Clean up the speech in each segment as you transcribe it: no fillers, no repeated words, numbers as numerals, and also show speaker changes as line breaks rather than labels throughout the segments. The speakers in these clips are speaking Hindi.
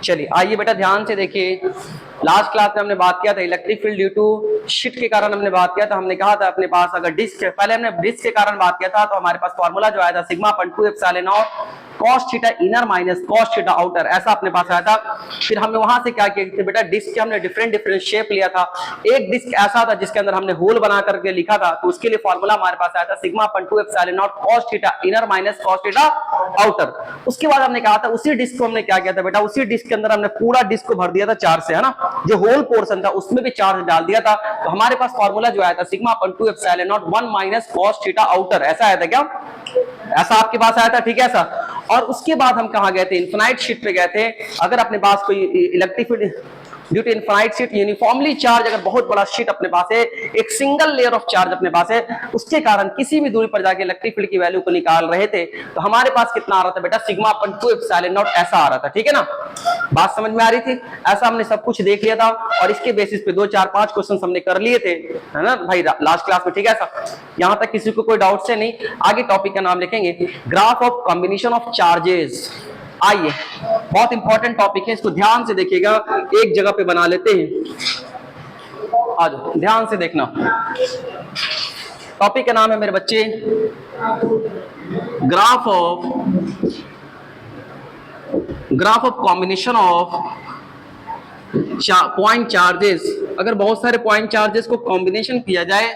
चलिए आइए बेटा ध्यान से देखिए, लास्ट क्लास में हमने बात किया था electric field due to shift के कारण हमने बात किया था। हमने कहा था अपने पास अगर डिस्क, पहले हमने डिस्क के कारण बात किया था तो हमारे पास फॉर्मूला जो आया था sigma upon 2 epsilon not cos theta inner minus cos theta outer, ऐसा अपने पास आया था। फिर हमने वहां से क्या किया थे बेटा, डिस्क के हमने डिफरेंट शेप लिया था। एक डिस्क ऐसा था जिसके अंदर हमने होल बना करके लिखा था, तो उसके लिए फॉर्मूला हमारे पास आया था sigma upon 2 epsilon not cos theta inner minus cos theta outer. उसके बाद हमने कहा था उसी डिस्क को हमने क्या किया था बेटा, उसी डिस्क के अंदर हमने पूरा डिस्क को भर दिया था चार्ज से, है ना, जो होल पोर्शन था उसमें भी चार्ज डाल दिया था। तो हमारे पास फॉर्मूला जो आया था sigma upon 2 epsilon not 1 minus cos theta outer, ऐसा आया था क्या, ऐसा आपके पास आया था, ठीक है ऐसा। और उसके बाद हम कहां गए थे, इनफिनाइट शीट पे गए थे। अगर अपने पास कोई electric field due to infinite sheet uniformly charge, अगर बहुत बड़ा शीट अपने पास है, एक सिंगल लेयर ऑफ चार्ज अपने पास है, उसके कारण किसी भी दूरी पर जाके इलेक्ट्रिक फील्ड की वैल्यू को निकाल रहे थे, तो हमारे पास कितना आ रहा था बेटा, सिग्मा अपन 2 एप्सिलॉन नॉट ऐसा आ रहा था, ठीक है ना। बात समझ में आ रही थी, ऐसा हमने सब कुछ देख लिया था और इसके बेसिस पे 2 4 5 क्वेश्चन हमने कर लिए थे, है ना भाई, लास्ट क्लास में, ठीक है ऐसा। यहां तक किसी को कोई डाउट से नहीं, आगे टॉपिक का नाम लिखेंगे graph of combination of charges. आइए, बहुत इंपॉर्टेंट टॉपिक है, इसको ध्यान से देखिएगा, एक जगह पे बना लेते हैं, आ जाओ ध्यान से देखना। टॉपिक का नाम है मेरे बच्चे graph of combination of point charges. अगर बहुत सारे पॉइंट चार्जेस को कॉम्बिनेशन किया जाए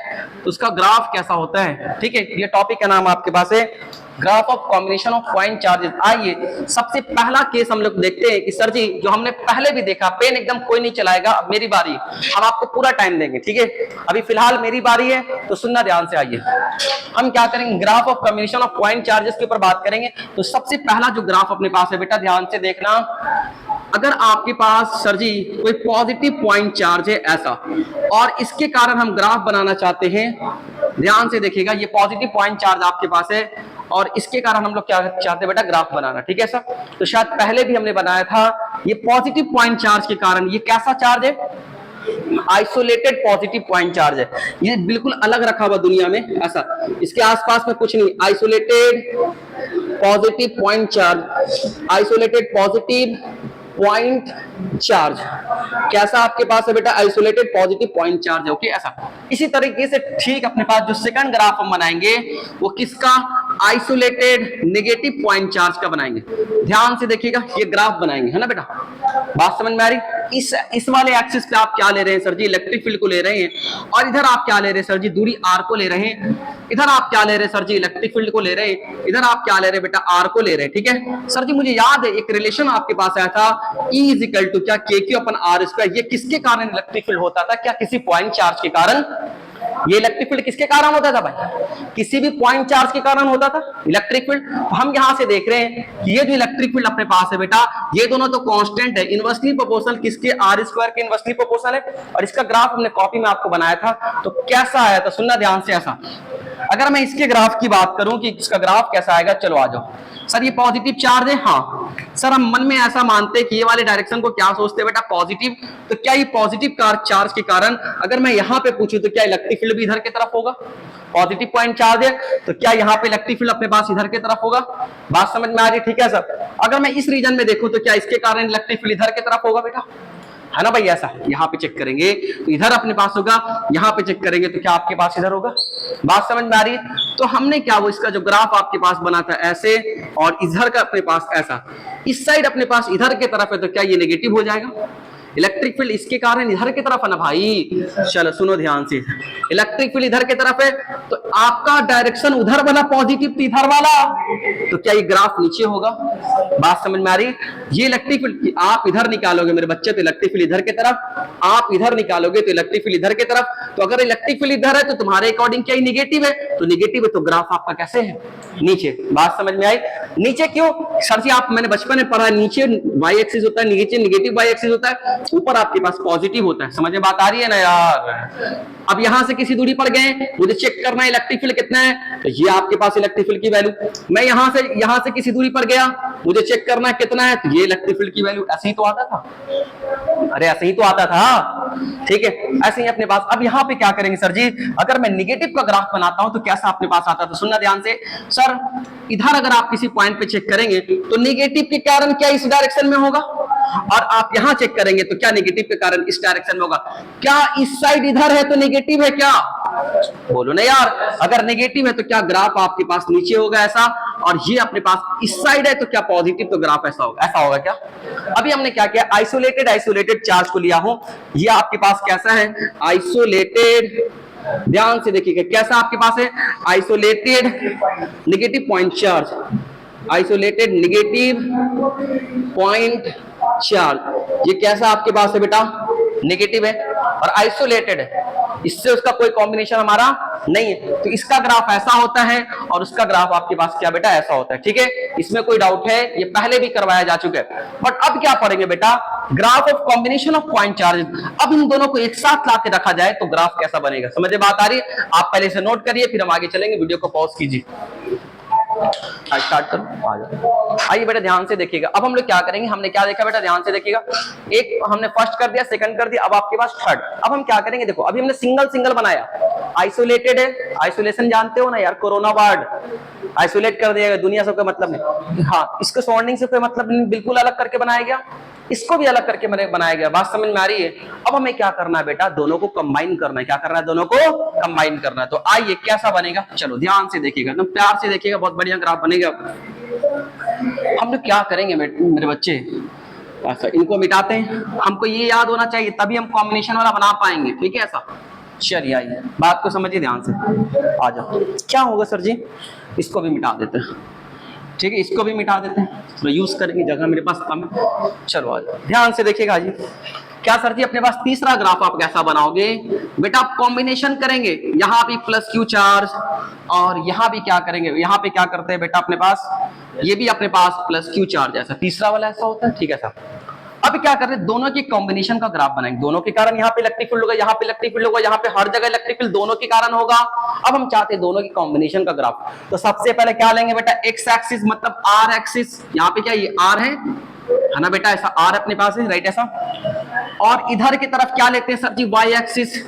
तो उसका ग्राफ कैसा होता है, ठीक है। ये टॉपिक का नाम आपके पास है graph of combination of point charges. आइए सबसे पहला केस हम लोग देखते हैं कि सर जी जो हमने पहले भी देखा, पेन एकदम कोई नहीं चलाएगा, अब मेरी बारी, हम आपको पूरा टाइम देंगे, ठीक है। अभी फिलहाल मेरी बारी है तो सुनना ध्यान से। आइए हम क्या करेंगे, graph of combination of point charges के ऊपर बात करेंगे। तो सबसे पहला जो ग्राफ अपने पास है बेटा, ध्यान से देखना, अगर आपके पास सर जी कोई पॉजिटिव पॉइंट चार्ज है ऐसा, और इसके कारण हम ग्राफ बनाना चाहते हैं, ध्यान से देखिएगा, ये पॉजिटिव पॉइंट चार्ज आपके पास है और इसके कारण हम लोग क्या चाहते हैं बेटा, ग्राफ बनाना, ठीक है सर। तो शायद पहले भी हमने बनाया था, ये पॉजिटिव पॉइंट चार्ज के कारण, ये कैसा चार्ज है, आइसोलेटेड पॉजिटिव पॉइंट चार्ज है, ये बिल्कुल अलग रखा हुआ दुनिया में ऐसा, इसके आसपास में कुछ नहीं, isolated positive point charge, isolated positive point charge, कैसा आपके पास है बेटा, आइसोलेटेड पॉजिटिव पॉइंट चार्ज है, ओके ऐसा। इसी तरीके से ठीक अपने पास जो सेकंड ग्राफ हम बनाएंगे वो किसका, आइसोलेटेड नेगेटिव पॉइंट चार्ज का बनाएंगे। ध्यान से देखिएगा, ये ग्राफ बनाएंगे, है ना बेटा, बात समझ में आ रही। इस वाले एक्सिस पे आप क्या ले रहे हैं सर जी, इलेक्ट्रिक फील्ड को ले रहे हैं, और इधर आप क्या ले रहे हैं सर जी, दूरी r को ले रहे हैं, इधर आप क्या ले रहे हैं सर जी, इलेक्ट्रिक फील्ड को ले रहे हैं, इधर आप क्या ले रहे हैं बेटा, r को ले रहे हैं, ठीक है सर जी। मुझे याद है एक रिलेशन आपके पास आया था, E इक्वल टू क्या, KQ अपन R स्क्वायर। ये किसके कारण इलेक्ट्रिक फील्ड होता था, क्या किसी पॉइंट चार्ज के कारण। ये इलेक्ट्रिक फील्ड किसके कारण होता था भाई, किसी भी पॉइंट चार्ज के कारण होता था इलेक्ट्रिक फील्ड। तो हम यहां से देख रहे हैं कि ये जो इलेक्ट्रिक फील्ड अपने पास है बेटा, ये दोनों तो कांस्टेंट है, इनवर्सली प्रोपोर्शनल किसके, R स्क्वायर के इनवर्सली प्रोपोर्शनल है। और इसका ग्राफ हमने कॉपी में आपको बनाया था, तो कैसा आया था, सुनना ध्यान से ऐसा। अगर मैं इसके ग्राफ की बात करूं कि इसका ग्राफ कैसा आएगा, चलो आ जाओ सर, ये पॉजिटिव चार्ज है, हाँ सर, हम मन में ऐसा मानते हैं कि ये वाले डायरेक्शन को क्या सोचते हैं बेटा, पॉजिटिव। तो क्या ये पॉजिटिव चार्ज के कारण, अगर मैं यहाँ पे पूछूं तो क्या इलेक्ट्रिक फील्ड भी इधर की तरफ होगा, पॉजिटिव पॉइंट चार्ज है तो क्या यहाँ पे इलेक्ट्रिक फील्ड अपने पास इधर की तरफ होगा, बात समझ में आ रही, ठीक है सर। अगर मैं इस रीजन में देखूं तो क्या इसके कारण इलेक्ट्रिक फील्ड इधर की तरफ होगा बेटा, है ना भाई, ऐसा। यहाँ पे चेक करेंगे तो इधर अपने पास होगा, यहाँ पे चेक करेंगे तो क्या आपके पास इधर होगा, बात समझ में आ रही। तो हमने क्या, वो इसका जो ग्राफ आपके पास बना था ऐसे, और इधर का अपने पास ऐसा, इस साइड अपने पास इधर के तरफ है तो क्या ये नेगेटिव हो जाएगा, इलेक्ट्रिक फील्ड इसके कारण इधर की तरफ है ना भाई। चलो सुनो ध्यान से, इलेक्ट्रिक फील्ड इधर की तरफ है तो आपका डायरेक्शन उधर वाला पॉजिटिव, इधर वाला, तो क्या ये ग्राफ नीचे होगा, बात समझ में आ रही। ये इलेक्ट्रिक फील्ड आप इधर निकालोगे मेरे बच्चे तो इलेक्ट्रिक फील्ड इधर की तरफ, आप इधर निकालोगे तो इलेक्ट्रिक फील्ड इधर की तरफ। तो अगर इलेक्ट्रिक फील्ड इधर है तो तुम्हारे अकॉर्डिंग क्या निगेटिव है, तो निगेटिव है तो ग्राफ आपका कैसे है, नीचे, बात समझ में आई। नीचे क्यों सर जी, आप मैंने बचपन में पढ़ा, नीचे वाई एक्सिस होता है, नीचे निगेटिव वाई एक्सिस होता है, ऊपर आपके पास पॉजिटिव होता है, समझ में बात आ रही है ना यार। अब यहां से किसी दूरी पर गए, मुझे चेक करना है इलेक्ट्रिक फील्ड कितना है, तो ये आपके पास इलेक्ट्रिक फील्ड की वैल्यू। मैं यहां से किसी दूरी पर गया, मुझे चेक करना है कितना है, तो ये इलेक्ट्रिक फील्ड की वैल्यू। ऐसे ही तो आता था, अरे ऐसे ही तो आता था, ठीक है, ऐसे ही अपने पास। अब यहाँ पे क्या करेंगे सर जी, अगर मैं निगेटिव का ग्राफ बनाता हूं तो कैसा अपने पास आता था, सुनना ध्यान से सर। इधर अगर आप किसी पॉइंट पे चेक करेंगे तो निगेटिव के कारण क्या इस डायरेक्शन में होगा, और आप यहां चेक करेंगे तो क्या नेगेटिव के कारण इस डायरेक्शन में होगा। क्या इस साइड इधर है तो नेगेटिव है क्या? बोलो ना यार, अगर नेगेटिव है तो क्या ग्राफ आपके पास नीचे होगा ऐसा, और ये अपने पास इस साइड है तो क्या पॉजिटिव, तो ग्राफ ऐसा होगा। ऐसा होगा क्या? अभी हमने क्या किया, आइसोलेटेड चार्ज को लिया हूं, ये आपके पास कैसा है, आइसोलेटेड, ध्यान से देखिएगा कैसा आपके पास है, isolated negative point charge, isolated negative point charge, ये कैसा आपके पास है बेटा, नेगेटिव है और आइसोलेटेड है, इससे उसका कोई कॉम्बिनेशन हमारा नहीं है, तो इसका ग्राफ ऐसा होता है और उसका ग्राफ आपके पास क्या बेटा, ऐसा होता है। ठीक है, इसमें कोई डाउट है, ये पहले भी करवाया जा चुका है। बट अब क्या पढ़ेंगे बेटा, graph of combination of point charge. अब इन दोनों को एक साथ ला के रखा जाए तो ग्राफ कैसा बनेगा, समझ में बात आ रही है? आप पहले से नोट करिए, फिर हम आगे चलेंगे, वीडियो को पॉज कीजिए, स्टार्ट करो, आ जाओ। आइए बेटा ध्यान से देखिएगा, अब हम लोग क्या करेंगे, हमने क्या देखा बेटा, ध्यान से देखिएगा, एक हमने फर्स्ट कर दिया, सेकंड कर दिया, अब आपके पास थर्ड। अब हम क्या करेंगे, देखो अभी हमने सिंगल सिंगल बनाया, आइसोलेटेड है, आइसोलेशन जानते हो ना यार, कोरोना वार्ड आइसोलेट कर दिया गया, दुनिया से कोई मतलब नहीं, हाँ इसको सराउंडिंग से कोई मतलब नहीं, बिल्कुल अलग करके बनाया गया, इसको भी अलग करके बनाया गया, बात समझ में आ रही है? अब हमें क्या करना है बेटा, दोनों को कंबाइन करना है, क्या करना है, दोनों को कंबाइन करना है। तो आइए कैसा बनेगा, चलो ध्यान से देखिएगा, एकदम प्यार से देखिएगा, बहुत बढ़िया ग्राफ बनेगा। हम लोग क्या करेंगे मेरे बच्चे, अच्छा इनको मिटाते हैं, हमको ये याद होना चाहिए तभी हम कॉम्बिनेशन वाला बना पाएंगे, ठीक है ऐसा। चलिए आइए बात को समझिए ध्यान से, आ जाओ। क्या होगा सर जी, इसको भी मिटा देते हैं, ठीक है इसको भी मिटा देते हैं, तो यूज करेंगे, जगह मेरे पास कम है। चलो आ जाओ, ध्यान से देखिएगा जी। क्या सर जी, अपने पास तीसरा ग्राफ आप कैसा बनाओगे बेटा, आप कॉम्बिनेशन करेंगे, यहाँ भी प्लस क्यू चार्ज और यहाँ भी क्या करेंगे, यहाँ पे क्या करते हैं बेटा अपने पास, ये भी अपने पास प्लस क्यू चार्ज, ऐसा तीसरा वाला ऐसा होता है, ठीक है सर। अब क्या कर रहे हैं, दोनों की कॉम्बिनेशन का ग्राफ बनाएंगे, दोनों के कारण यहाँ पे इलेक्ट्रिक फील्ड होगा, यहाँ पे इलेक्ट्रिक फील्ड होगा, यहाँ पे हर जगह इलेक्ट्रिक फील्ड दोनों के कारण होगा। अब हम चाहते हैं दोनों की कॉम्बिनेशन का ग्राफ, तो सबसे पहले क्या लेंगे बेटा, एक्स एक्सिस मतलब आर एक्सिस, यहाँ पे क्या ये आर है ना बेटा, ऐसा आर अपने पास है, राइट ऐसा, और इधर की तरफ क्या लेते हैं सर जी, वाई एक्सिस,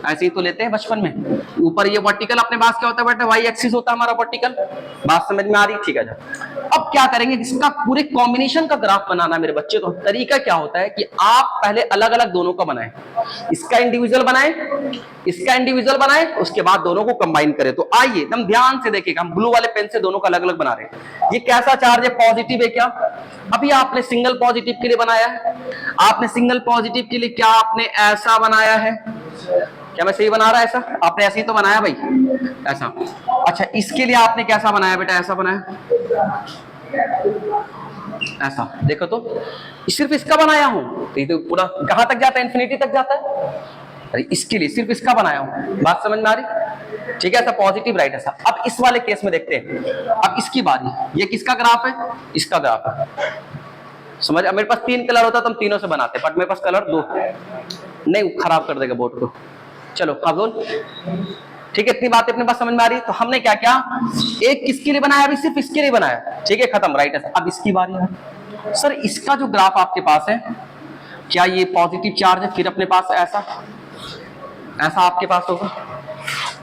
ऐसे ही तो लेते हैं बचपन में, ऊपर ये वर्टिकल अपने पास क्या होता है बेटा, वाई एक्सिस होता है हमारा वर्टिकल, बात समझ में आ रही, ठीक है। अब क्या करेंगे, इसका पूरे कॉम्बिनेशन का ग्राफ बनाना मेरे बच्चे, तो तरीका क्या होता है कि आप पहले अलग अलग दोनों का बनाएं, इसका इंडिविजुअल बनाएं, इसका इंडिविजुअल बनाएं, उसके बाद दोनों को कंबाइन करें। तो आइए एकदम ध्यान से देखिएगा, हम ब्लू वाले पेन से दोनों का अलग अलग बना रहे हैं। ये कैसा चार्ज है, पॉजिटिव है क्या, अभी आपने सिंगल पॉजिटिव के लिए बनाया है, आपने सिंगल पॉजिटिव के लिए क्या आपने ऐसा बनाया है, क्या मैं सही बना रहा है, ऐसा आपने ऐसे ही तो बनाया भाई, ऐसा। अच्छा इसके लिए आपने कैसा बनाया बेटा, ऐसा बनाया, ऐसा, देखो तो सिर्फ इसका बनाया हूं, तो ये तो पूरा कहां तक जाता है, इंफिनिटी तक जाता है। अरे इसके लिए सिर्फ इसका बनाया हूं, बात समझ में आ रही, ठीक है, ऐसा पॉजिटिव राइट ऐसा। अब इस वाले केस में देखते हैं, अब इसकी बारी, ये किसका ग्राफ है, इसका ग्राफ है, समझ। अब मेरे पास 3 कलर होता तो हम तीनों से बनाते, बट मेरे पास कलर 2 नहीं, खराब कर देगा बोर्ड को। चलो अब बोल, ठीक है, इतनी बातें अपने पास समझ में आ रही। तो हमने क्या क्या, एक किसके लिए बनाया, अभी सिर्फ इसके लिए बनाया, ठीक है, खत्म, राइट है। अब इसकी बारी है सर, इसका जो ग्राफ आपके पास है, क्या ये पॉजिटिव चार्ज है, फिर अपने पास ऐसा ऐसा आपके पास होगा,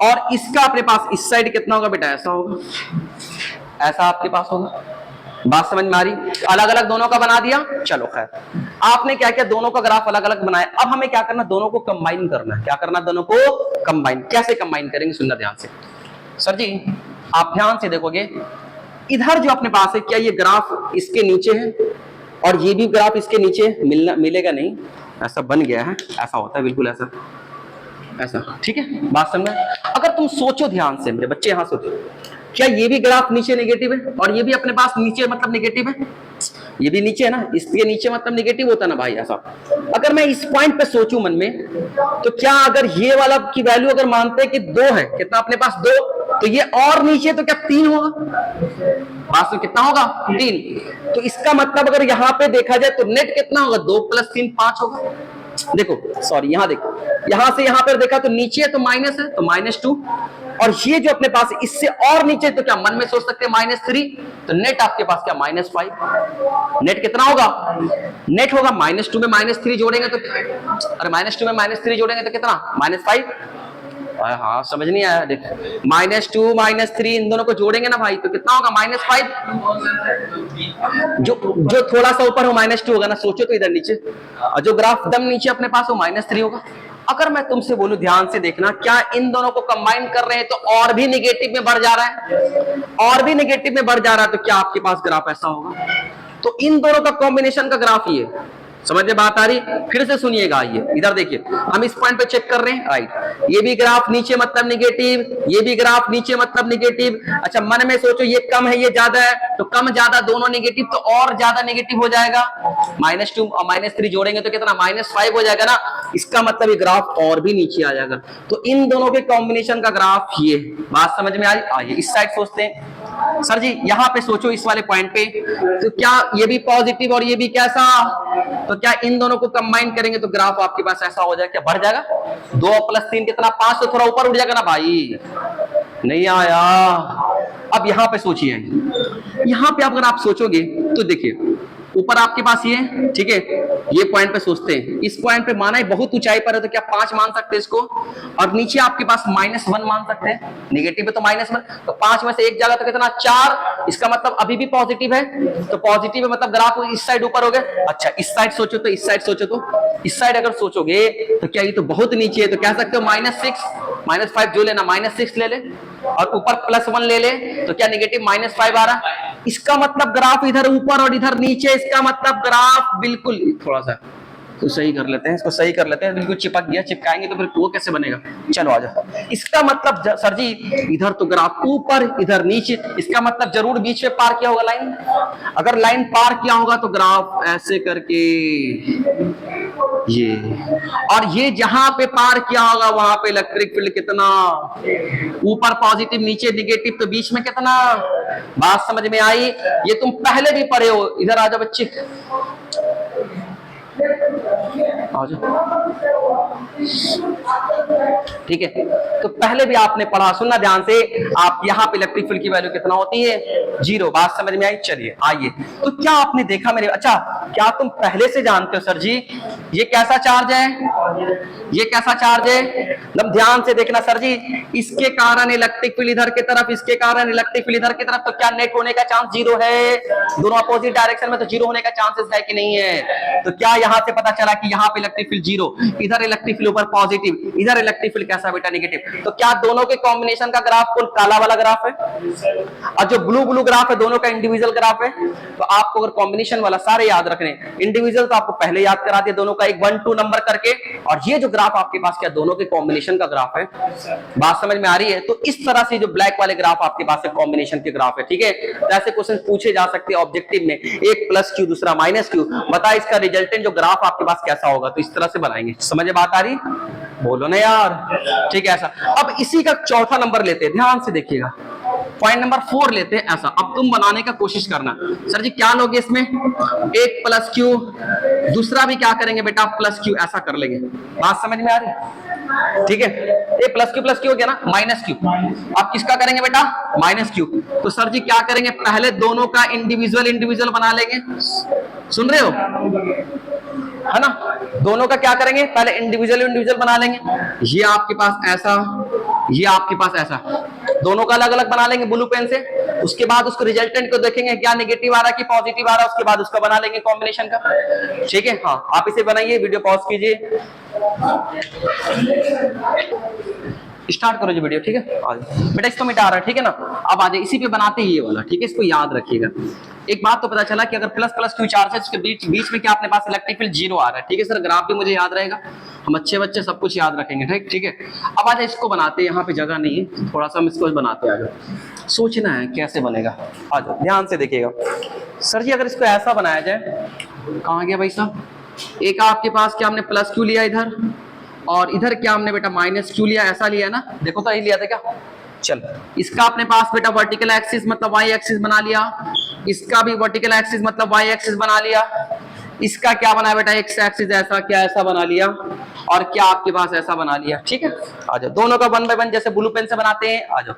और इसका अपने पास इस साइड कितना होगा बेटा, ऐसा होगा, ऐसा आपके पास होगा, बात समझ में आ रही। अलग अलग दोनों का बना दिया, चलो खैर, आपने क्या किया, दोनों का ग्राफ अलग अलग बनाया। अब हमें क्या करना, दोनों को कंबाइन करना है, क्या करना, दोनों को कंबाइन, कैसे कंबाइन करेंगे, सुनना ध्यान से सर जी, आप ध्यान से देखोगे, इधर जो अपने पास है, क्या ये ग्राफ इसके नीचे है और ये भी ग्राफ इसके नीचे मिलेगा नहीं, ऐसा बन गया है, ऐसा होता है बिल्कुल ऐसा, ऐसा, ठीक है, बात समझ में। अगर तुम सोचो ध्यान से मेरे बच्चे, यहां सोचो, क्या ये भी ग्राफ नीचे नेगेटिव है और ये भी अपने पास नीचे मतलब नेगेटिव है, ये भी नीचे है ना, इसके नीचे मतलब नेगेटिव होता ना भाई, ऐसा। अगर मैं इस पॉइंट पे सोचूं मन में, तो क्या अगर ये वाला की वैल्यू अगर मानते हैं कि 2 है, कितना अपने पास 2, तो ये और नीचे तो क्या 3 होगा, पास में कितना होगा, 3। तो इसका मतलब अगर यहाँ पे देखा जाए तो नेट कितना होगा, 2 + 3 5 होगा। देखो सॉरी, यहां देखो, यहां से यहां पर देखा तो नीचे है तो माइनस है, तो -2, और ये जो अपने पास इससे और नीचे, तो क्या मन में सोच सकते हैं -3, तो नेट आपके पास क्या, -5। नेट कितना होगा, नेट होगा -2 में -3 जोड़ेंगे तो, अरे -2 में -3 जोड़ेंगे तो कितना, -5, हाँ समझ नहीं आया। देख -2 -3 इन दोनों को जोड़ेंगे ना भाई तो कितना होगा -5। जो थोड़ा सा ऊपर हो -2 होगा ना, सोचो तो इधर नीचे, और जो ग्राफ दम नीचे अपने पास हो -3 होगा। अगर मैं तुमसे बोलूं ध्यान से देखना, क्या इन दोनों को कंबाइन कर रहे हैं तो और भी निगेटिव में बढ़ जा रहा है, और भी निगेटिव में बढ़ जा रहा है, तो क्या आपके पास ग्राफ ऐसा होगा? तो इन दोनों का कॉम्बिनेशन का ग्राफ ये, समझ में बात आ रही? फिर से सुनिएगा, ये इधर देखिए, हम इस पॉइंट पे चेक कर रहे हैं, राइट। ये भी ग्राफ नीचे मतलब निगेटिव, ये भी ग्राफ नीचे मतलब निगेटिव। अच्छा मन में सोचो, ये कम है ये ज्यादा है, तो कम ज्यादा दोनों निगेटिव, तो और ज्यादा निगेटिव हो जाएगा। -2 और -3 जोड़ेंगे तो कितना -5 हो जाएगा ना, इसका मतलब ये ग्राफ और भी नीचे आ जाएगा। तो इन दोनों के कॉम्बिनेशन का ग्राफ ये, बात समझ में आई? आइए इस साइड सोचते हैं। सर जी यहाँ पे सोचो इस वाले पॉइंट पे, तो क्या ये भी पॉजिटिव और ये भी कैसा, तो क्या इन दोनों को कंबाइन करेंगे तो ग्राफ आपके पास ऐसा हो जाएगा, क्या बढ़ जाएगा? 2 + 3 कितना 5, तो थोड़ा ऊपर उठ जाएगा ना भाई, नहीं आया। अब यहाँ पे सोचिए, यहाँ पे अगर आप सोचोगे तो देखिए ऊपर आपके पास ये, ठीक है, ये पॉइंट पे सोचते हैं, इस पॉइंट पे माना है बहुत ऊंचाई पर है तो क्या 5 मान सकते हैं इसको, और नीचे आपके पास -1 मान सकते हैं, निगेटिव है तो -1, तो 5 में से एक जाएगा तो कितना 4, इसका मतलब अभी भी पॉजिटिव है, तो पॉजिटिव है मतलब ग्राफ इस साइड ऊपर हो गया। अच्छा इस साइड सोचो तो, इस साइड सोचो तो, इस साइड अगर सोचोगे तो क्या ये तो बहुत नीचे है, तो कह सकते हो -6 -5 जो लेना -6 ले ले, और ऊपर +1 ले ले, तो क्या निगेटिव -5 आ रहा। इसका मतलब ग्राफ इधर ऊपर और इधर नीचे, इसका मतलब ग्राफ बिल्कुल, थोड़ा सा तो सही कर लेते हैं, इसको सही कर लेते हैं, बिल्कुल चिपक गया, चिपकाएंगे तो फिर वो कैसे बनेगा। चलो आ जाओ। इसका मतलब सर जी इधर तो ग्राफ ऊपर इधर नीचे, इसका मतलब जरूर बीच में पार किया होगा लाइन, अगर लाइन पार किया होगा तो ग्राफ ऐसे करके ये, और ये जहां पे पार किया होगा वहां पे इलेक्ट्रिक फील्ड कितना, ऊपर पॉजिटिव नीचे निगेटिव, तो बीच में कितना, बात समझ में आई? ये तुम पहले भी पढ़े हो, इधर आ जाओ बच्चे, ठीक है, तो पहले भी आपने पढ़ा, सुनना ध्यान से, आप यहाँ पे इलेक्ट्रिक फील्ड की वैल्यू कितना होती है 0, बात समझ में आई? चलिए आइए, तो क्या आपने देखा मेरे, अच्छा क्या तुम पहले से जानते हो सर जी ये कैसा चार्ज है, ये कैसा चार्ज है, एकदम ध्यान से देखना सर जी, इसके कारण इलेक्ट्रिक फील्ड इधर की तरफ, इसके कारण इलेक्ट्रिक फील्ड इधर की तरफ, तो क्या नेट होने का चांस 0 है, दोनों अपोजिट डायरेक्शन में, तो 0 होने का चांसेस है कि नहीं है? तो क्या यहाँ से पता चला कि यहाँ पे इलेक्ट्रिक फील्ड 0, इधर इलेक्ट्रिक फील्ड ऊपर पॉजिटिव, इधर इलेक्ट्रिक फील्ड कैसा बेटा निगेटिव, तो क्या दोनों के कॉम्बिनेशन का ग्राफ कौन, काला वाला ग्राफ है, और जो ब्लू ग्राफ है दोनों का इंडिविजुअल ग्राफ है। तो आपको अगर कॉम्बिनेशन वाला सारे याद रखने, इंडिविजुअल तो आपको पहले याद करा दिया दोनों का, एक 1 2 नंबर करके, और ये जो ग्राफ आपके पास क्या दोनों के कॉम्बिनेशन का ग्राफ है, बात समझ में आ रही है? तो इस तरह से जो ब्लैक वाले ग्राफ आपके पास है कॉम्बिनेशन के ग्राफ है, ठीक है, तो ऐसे क्वेश्चन पूछे जा सकते हैं ऑब्जेक्टिव में, एक +q दूसरा -q, बता इसका रिजल्टेंट जो ग्राफ आपके पास कैसा होगा, तो इस तरह से बनाएंगे, समझ में बात आ रही? बोलो ना यार, ठीक है ऐसा। अब इसी का चौथा नंबर लेते हैं, ध्यान से देखिएगा, पॉइंट नंबर 4 लेते हैं ऐसा। अब तुम बनाने का कोशिश करना, सर जी क्या लोगे इसमें, एक +q, दूसरा भी क्या करेंगे बेटा +q, ऐसा कर लेंगे, बात समझ में आ रही? ठीक है, ये +q हो गया ना, -q, अब किसका करेंगे बेटा -q, तो सर जी क्या करेंगे, पहले दोनों का इंडिविजुअल बना लेंगे, सुन रहे हो है ना, दोनों का क्या करेंगे, पहले इंडिविजुअल बना लेंगे, ये आपके पास ऐसा, ये आपके पास ऐसा, दोनों का अलग अलग बना लेंगे ब्लू पेन से, उसके बाद उसको रिजल्टेंट को देखेंगे क्या निगेटिव आ रहा है कि पॉजिटिव आ रहा है, उसके बाद उसका बना लेंगे कॉम्बिनेशन का, ठीक है। हाँ आप इसे बनाइए, वीडियो पॉज कीजिए, स्टार्ट करो जी वीडियो, ठीक है, बेटा इसको मिटा रहा है, ठीक है ना। अब आ जाए इसी पे बनाते ही ये वाला, ठीक है, इसको याद रखिएगा। एक बात तो पता चला कि अगर ++q चार्जेस के बीच में क्या अपने पास इलेक्ट्रिक फील्ड 0 आ रहा है, ठीक है सर, ग्राफ भी मुझे याद रहेगा, हम अच्छे बच्चे सब कुछ याद रखेंगे, ठीक है। अब आ जाए इसको बनाते हैं, यहाँ पे जगह नहीं है, थोड़ा सा हम इसको बनाते हैं, आ जाओ, सोचना है कैसे बनेगा, आ जाओ ध्यान से देखिएगा। सर जी अगर इसको ऐसा बनाया जाए, कहाँ गया भाई साहब, एक आपके पास क्या हमने +q लिया इधर, और इधर क्या हमने बेटा -q लिया, ऐसा लिया ना, देखो तो यही लिया था क्या, चल इसका अपने पास बेटा वर्टिकल एक्सिस मतलब y एक्सिस बना लिया, इसका भी वर्टिकल एक्सिस मतलब y एक्सिस बना लिया, इसका क्या बना बेटा x एक्सिस ऐसा क्या ऐसा बना लिया, और क्या आपके पास ऐसा बना लिया, ठीक है। आ जाओ दोनों का 1 बाय 1 जैसे ब्लू पेन से बनाते हैं, आ जाओ,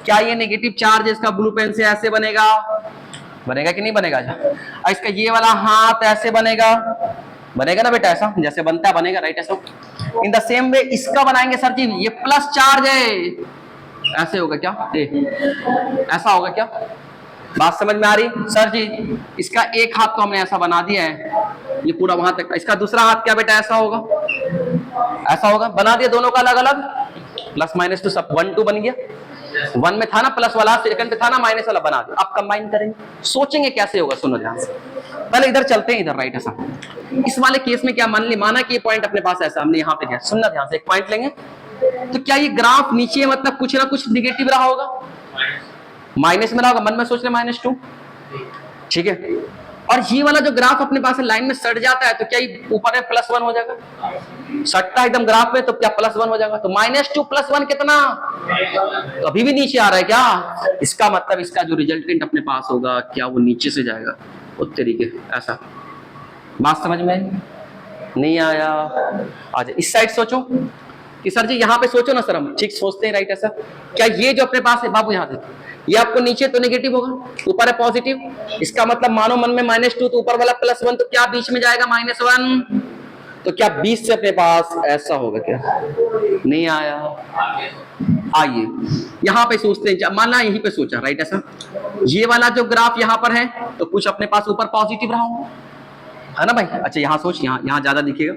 क्या ये नेगेटिव चार्ज इसका ब्लू पेन से ऐसे बनेगा कि नहीं बनेगा, और इसका ये वाला हाथ ऐसे बनेगा ना बेटा, ऐसा जैसे बनता है बनेगा, राइट, ऐसा इन द सेम वे इसका बनाएंगे सर जी, ये प्लस चार्ज है, ऐसे होगा क्या, ऐसा होगा क्या, बात समझ में आ रही सर जी? इसका एक हाथ तो हमने ऐसा बना दिया है, ये पूरा वहां तक, इसका दूसरा हाथ क्या बेटा ऐसा होगा, ऐसा होगा, बना दिया दोनों का अलग अलग, प्लस माइनस टू सब 1 2 बन गया, 1 में था ना प्लस वाला, सेकंड पे था ना माइनस वाला, बना दिया। अब कंबाइन करेंगे, सोचेंगे कैसे होगा, सुनो ध्यान से, पहले इधर चलते हैं, इधर राइट ऐसा। इस वाले केस में क्या माना कि ये पॉइंट अपने पास ऐसा, हमने यहाँ पे क्या, सुनना ध्यान से, एक पॉइंट लेंगे, तो क्या ये ग्राफ नीचे मतलब कुछ ना कुछ निगेटिव रहा होगा, माइनस में रहा होगा, मन में सोच रहे -2, ठीक है। और ये वाला जो ग्राफ अपने पास लाइन में सट जाता है, तो क्या ये ऊपर में +1 हो जाएगा, सटता है एकदम ग्राफ में, तो क्या +1 हो जाएगा, तो -2 + 1 कितना, तो अभी भी नीचे आ रहा है क्या, इसका मतलब इसका जो रिजल्टेंट अपने पास होगा क्या वो नीचे से जाएगा, उस तरीके ऐसा, बात समझ में नहीं आया? आज इस साइड सोचो कि सर जी यहाँ पे सोचो ना सर, हम ठीक सोचते हैं राइट ऐसा, क्या ये जो अपने पास है बाबू यहाँ से, ये आपको नीचे तो नेगेटिव होगा, ऊपर है पॉजिटिव, इसका मतलब मानो मन में -2 तो ऊपर वाला +1, तो क्या बीच में जाएगा -1, तो क्या 20 से अपने पास ऐसा होगा क्या, नहीं आया? आइए यहाँ पे सोचते हैं, मानना यहीं पे सोचा राइट ऐसा, ये वाला जो ग्राफ यहाँ पर है तो कुछ अपने पास ऊपर पॉजिटिव रहा होगा, है ना भाई? अच्छा यहाँ सोच, यहाँ ज्यादा दिखेगा,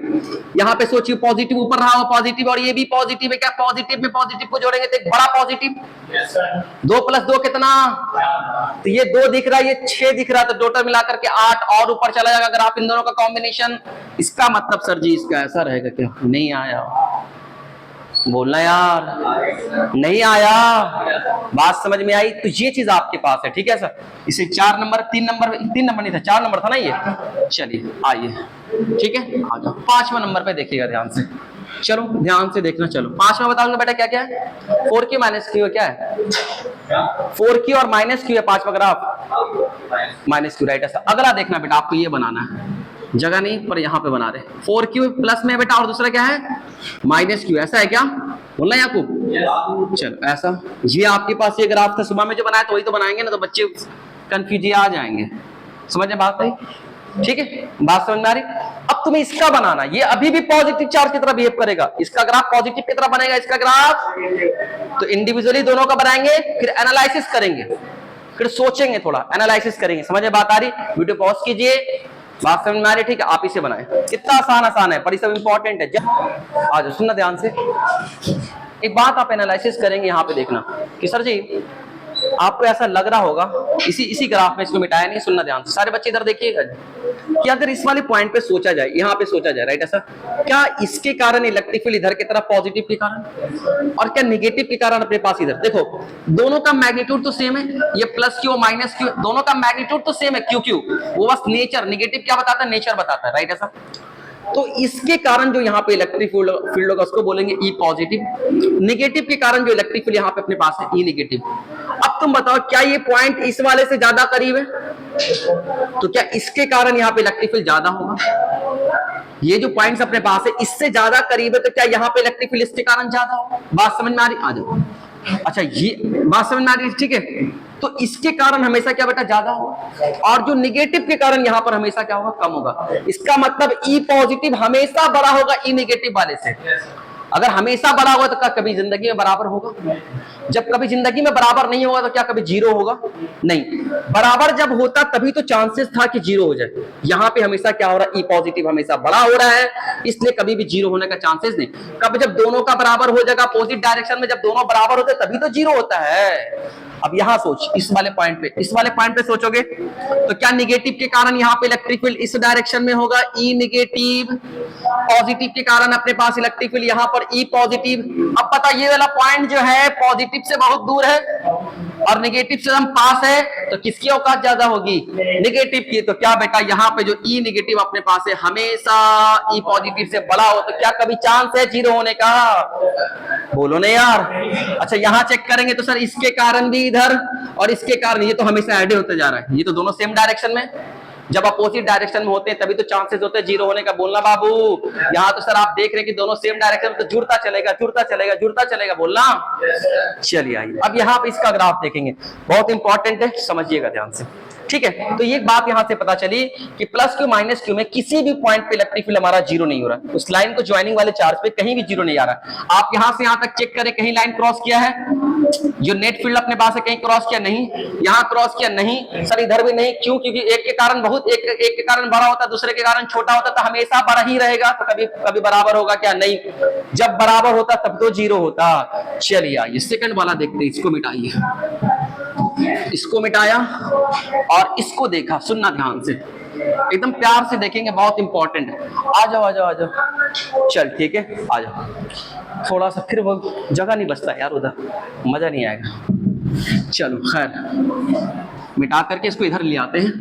यहाँ पे सोचिए पॉजिटिव ऊपर रहा हो पॉजिटिव, और ये भी पॉजिटिव है, क्या पॉजिटिव में पॉजिटिव को जोड़ेंगे तो एक बड़ा पॉजिटिव, 2 + 2 कितना, तो ये 2 दिख रहा है, ये 6 दिख रहा है, तो टोटल मिलाकर के 8 और ऊपर चला जाएगा ग्राफ इन दोनों का कॉम्बिनेशन। इसका मतलब सर जी इसका ऐसा रहेगा क्या, नहीं आया, बोलना यार, नहीं आया, बात समझ में आई? तो ये चीज आपके पास है, ठीक है सर, इसे 3 नंबर नहीं था, 4 नंबर था ना ये, चलिए आइए, ठीक है, आ जाओ 5वां नंबर पे देखिएगा ध्यान से, चलो ध्यान से देखना, चलो 5वां बताऊंगा बेटा क्या क्या है, 4q - q क्या है, 4q और -q है 5वां ग्राफ, -q राइट ऐसा। अगला देखना बेटा, आपको ये बनाना है, जगह नहीं पर यहाँ पे बना रहे, 4q प्लस में बेटा, और दूसरा क्या है -q, ऐसा है क्या, बोलना याकूब, चलो ऐसा, ये आपके पास ये ग्राफ था, सुबह में जो बनाया तो वही तो बनाएंगे ना, तो बच्चे कंफ्यूज आ जाएंगे, समझ में बात आई, ठीक है, बात समझ में आ रही? अब तुम्हें इसका बनाना, ये अभी भी पॉजिटिव चार्ज की तरह बिहेव करेगा, इसका ग्राफ पॉजिटिव की तरह बनेगा, इसका ग्राफ, तो इंडिविजुअली दोनों का बनाएंगे, फिर एनालिसिस करेंगे, फिर सोचेंगे, थोड़ा एनालिसिस करेंगे, समझ में बात आ रही? वीडियो पॉज कीजिए, बात समझ में आ रही, ठीक है, आप इसे बनाएं, कितना आसान है, पर ये सब इंपॉर्टेंट है। आ जाओ सुनना ध्यान से, एक बात आप एनालिसिस करेंगे, यहाँ पे देखना कि सर जी आपको ऐसा लग रहा होगा, इसी ग्राफ में, इसको मिटाया नहीं, सुनना ध्यान से, सारे बच्चे इधर देखिएगा, कि अगर इस वाले पॉइंट पे सोचा जाए, यहाँ पे सोचा जाए राइट ऐसा, क्या इसके कारण इलेक्ट्रिक फील्ड इधर की तरफ पॉजिटिव के कारण, और क्या निगेटिव के कारण अपने पास इधर, देखो दोनों का मैग्नीट्यूड तो सेम है, ये +q -q दोनों का मैग्नीट्यूड तो सेम है, क्यों वो बस नेचर, निगेटिव क्या बताता है, नेचर बताता है राइट ऐसा, तो इसके कारण जो यहाँ पे इलेक्ट्रिक फील्ड होगा उसको बोलेंगे ई पॉजिटिव, निगेटिव के कारण जो इलेक्ट्रिक फील्ड यहाँ पे अपने पास है ई नेगेटिव। अब तुम बताओ क्या ये पॉइंट इस वाले से ज्यादा करीब है, तो क्या इसके कारण यहाँ पे इलेक्ट्रिक फील्ड ज्यादा होगा, ये जो पॉइंट्स अपने पास है इससे ज्यादा करीब है, तो क्या यहाँ पे इलेक्ट्रिक फील्ड इसके कारण ज्यादा होगा, बात समझ में आ रही? आ जाओ, अच्छा ये बात समझ में आ रही है, ठीक है, तो इसके कारण हमेशा क्या बेटा ज्यादा होगा, और जो निगेटिव के कारण यहाँ पर हमेशा क्या होगा, कम होगा, इसका मतलब ई पॉजिटिव हमेशा बड़ा होगा ई नेगेटिव वाले से, अगर हमेशा बड़ा होगा तो क्या कभी जिंदगी में बराबर होगा, जब कभी जिंदगी में बराबर नहीं होगा तो क्या कभी जीरो होगा, नहीं, बराबर जब होता तभी तो चांसेस था कि जीरो हो जाए, यहाँ पे हमेशा क्या हो रहा है, ई पॉजिटिव हमेशा बड़ा हो रहा है, इसलिए कभी भी जीरो होने का चांसेस नहीं, कब जब दोनों का बराबर हो जाएगा अपोजिट डायरेक्शन में, जब दोनों बराबर होते तभी तो जीरो होता है। अब यहाँ सोच, इस वाले पॉइंट पे सोचोगे तो क्या निगेटिव के कारण यहाँ पे इलेक्ट्रिक फील्ड इस डायरेक्शन में होगा ई नेगेटिव, पॉजिटिव के कारण अपने पास इलेक्ट्रिक फील्ड यहाँ पर ई पॉजिटिव। अब पता ये वाला पॉइंट जो है पॉजिटिव से बहुत दूर है और निगेटिव से हम पास है, तो किसकी औकात ज्यादा होगी, नेगेटिव की, तो क्या बेटा यहाँ पे जो ई नेगेटिव अपने पास है हमेशा ई पॉजिटिव से बड़ा हो, तो क्या कभी चांस है जीरो होने का, बोलो ना यार। अच्छा यहाँ चेक करेंगे तो सर इसके कारण भी इधर और इसके कारण, ये तो हमेशा ऐड होते जा रहा है, ये तो दोनों सेम डायरेक्शन में, जब अपोजिट डायरेक्शन में होते हैं तभी तो चांसेस होते हैं जीरो होने का, बोलना बाबू। यहाँ तो सर आप देख रहे हैं कि दोनों सेम डायरेक्शन में, तो जुड़ता चलेगा बोलना। चलिए आइए अब यहाँ पे इसका ग्राफ देखेंगे, बहुत इंपॉर्टेंट है, समझिएगा ध्यान से। ठीक है, तो ये बात यहां से पता चली कि प्लस क्यू माइनस क्यू में किसी भी पॉइंट पे इलेक्ट्रिक फील्ड हमारा जीरो नहीं हो रहा, उस लाइन को ज्वाइनिंग वाले चार्ज पे कहीं भी जीरो नहीं आ रहा। आप यहां से यहां तक चेक करें, कहीं लाइन क्रॉस किया है, जो नेट फील्ड अपने पास है कहीं क्रॉस किया नहीं, यहां क्रॉस किया नहीं, सर इधर भी नहीं, क्यों? क्योंकि एक के कारण बहुत एक के कारण बड़ा होता है, दूसरे के कारण छोटा होता है, तो हमेशा बड़ा ही रहेगा, तो कभी कभी बराबर होगा क्या? नहीं, जब बराबर होता तब तो जीरो होता। चलिए आइए सेकंड वाला देखते हैं, इसको मिटाइए। इसको मिटाया और इसको देखा, सुनना ध्यान से, एकदम प्यार से देखेंगे, बहुत इंपॉर्टेंट है। आ जाओ आ जाओ आ जाओ, चल ठीक है आ जाओ। थोड़ा सा फिर वो जगह नहीं बचता यार, उधर मजा नहीं आएगा। चलो खैर, मिटा करके इसको इधर ले आते हैं।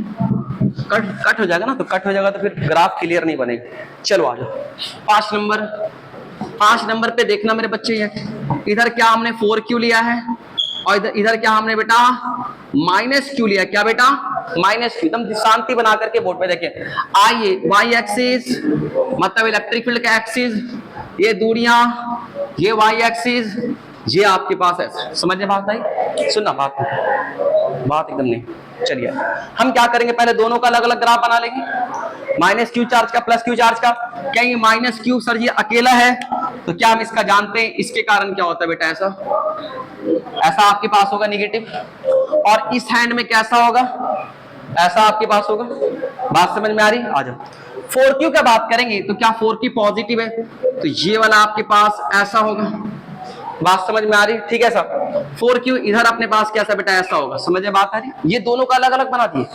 कट हो जाएगा ना, तो कट हो जाएगा तो फिर ग्राफ क्लियर नहीं बनेगा। चलो आ जाओ 5 नंबर पे देखना मेरे बच्चे, इधर क्या हमने 4Q लिया है और इधर क्या हमने बेटा माइनस क्यू लिया। क्या बेटा? Minus Q. एकदम शांति बना करके बोर्ड पे देखिए। आइए वाई एक्सिस मतलब इलेक्ट्रिक फील्ड का एक्सिस, ये दूरियां, ये वाई एक्सिस, ये आपके पास है। समझ में बात आई? सुनना बात एकदम नहीं। चलिए हम क्या करेंगे, पहले दोनों का अलग अलग ग्राफ बना लेंगे, माइनस क्यू चार्ज का प्लस क्यू चार्ज का। क्या ये माइनस क्यू सर ये अकेला है? तो क्या हम इसका जानते हैं, इसके कारण क्या होता है बेटा? ऐसा आपके पास होगा नेगेटिव, और इस हैंड में कैसा होगा? ऐसा आपके पास होगा। बात समझ में आ रही? आ जाओ 4Q का बात करेंगे तो क्या 4Q पॉजिटिव है, तो ये वाला आपके पास ऐसा होगा। बात समझ में आ रही? ठीक है सर। 4Q इधर अपने पास कैसा बेटा? ऐसा होगा। समझ में बात आ रही? ये दोनों का अलग अलग बना दिए,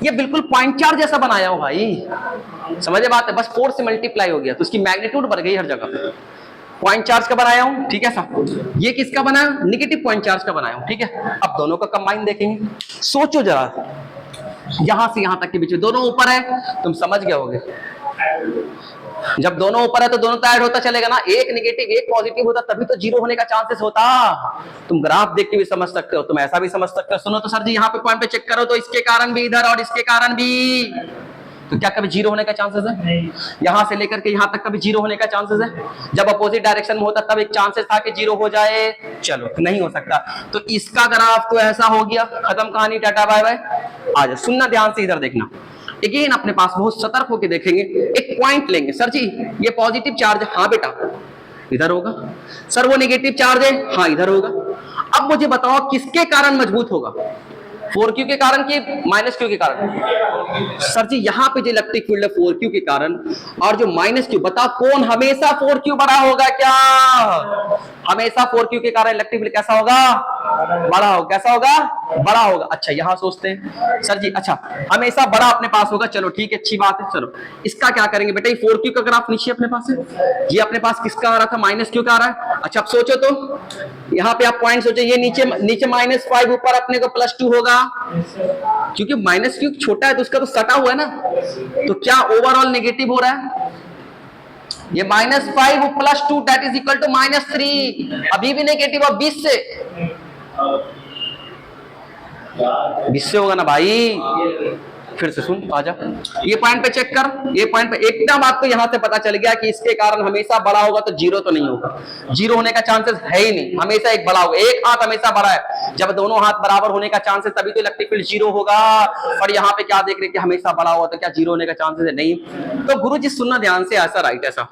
ये बिल्कुल पॉइंट चार्ज जैसा बनाया हो भाई। समझ में बात है? बस 4 से मल्टीप्लाई हो गया तो उसकी मैग्नीट्यूड बढ़ गई हर जगह पे। पॉइंट चार्ज का बनाया हूं, ठीक है सर। ये किसका बनाया? नेगेटिव पॉइंट चार्ज का बनाया हूं, ठीक है। अब दोनों का कंबाइन देखेंगे। सोचो जरा, यहां से यहां तक के बीच में दोनों ऊपर है, तुम समझ गए होगे। जब दोनों ऊपर है तो दोनों तो ऐड होता चलेगा ना, एक नेगेटिव एक पॉजिटिव होता तभी तो जीरो होने का चांसेस होता। तुम ग्राफ देख के भी समझ सकते हो, तुम ऐसा भी समझ सकते हो। सुनो तो सर जी, यहाँ पे पॉइंट पे चेक करो तो इसके कारण भी इधर और इसके कारण भी, तो क्या कभी जीरो होने का चांसेस है? यहां से लेकर के यहां तक कभी जीरो होने का चांसेस है? जब अपोजिट डायरेक्शन में होता तब एक चांसेस था कि जीरो हो जाए। चलो नहीं हो सकता, तो इसका ग्राफ तो ऐसा हो गया, खत्म कहानी, टाटा बाय बाय। आ जाओ, सुनना ध्यान से, इधर देखना। अगेन अपने पास बहुत सतर्क होकर देखेंगे, एक पॉइंट लेंगे। सर जी ये पॉजिटिव चार्ज है, हाँ बेटा इधर होगा। सर वो नेगेटिव चार्ज है, हाँ इधर होगा। अब मुझे बताओ किसके कारण मजबूत होगा? 4Q के कारण कि माइनस क्यू के कारण? सर जी यहाँ पे जो इलेक्ट्रिक फील्ड है 4Q के कारण, और जो माइनस क्यू, बताओ कौन हमेशा 4Q बड़ा होगा? क्या हमेशा 4Q के कारण इलेक्ट्रिक फील्ड कैसा होगा? बड़ा होगा। कैसा होगा? बड़ा होगा। अच्छा यहाँ सोचते हैं सर जी, अच्छा हमेशा बड़ा अपने पास होगा, चलो ठीक है, अच्छी बात है। चलो इसका क्या करेंगे बेटा, ये 4Q का ग्राफ नीचे अपने पास है, ये अपने पास किसका आ रहा था? माइनस क्यू का आ रहा है। अच्छा अब सोचो तो, यहाँ पे आप पॉइंट सोचो, ये नीचे -5, ऊपर अपने को +2 होगा, क्योंकि माइनस क्यू छोटा है तो उसका तो सटा हुआ है ना, तो क्या ओवरऑल नेगेटिव हो रहा है? ये -5 +2 दैट इज इक्वल टू -3, अभी भी नेगेटिव। अब 20 से होगा ना भाई। फिर से सुन, आजा ये पॉइंट पे चेक कर, ये पॉइंट पे एकदम आपको यहां से पता चल गया कि इसके कारण हमेशा बड़ा होगा, तो जीरो तो नहीं होगा, जीरो होने का चांसेस है ही नहीं, हमेशा एक बड़ा होगा। एक हाथ हमेशा बड़ा है, जब दोनों हाथ बराबर होने का चांसेस तभी तो इलेक्ट्रिक फील्ड जीरो होगा। और यहाँ पे क्या देख रहे कि हमेशा बड़ा होगा, तो क्या जीरो होने का चांसेस है? नहीं। तो गुरु जी सुनना ध्यान से, ऐसा राइट ऐसा,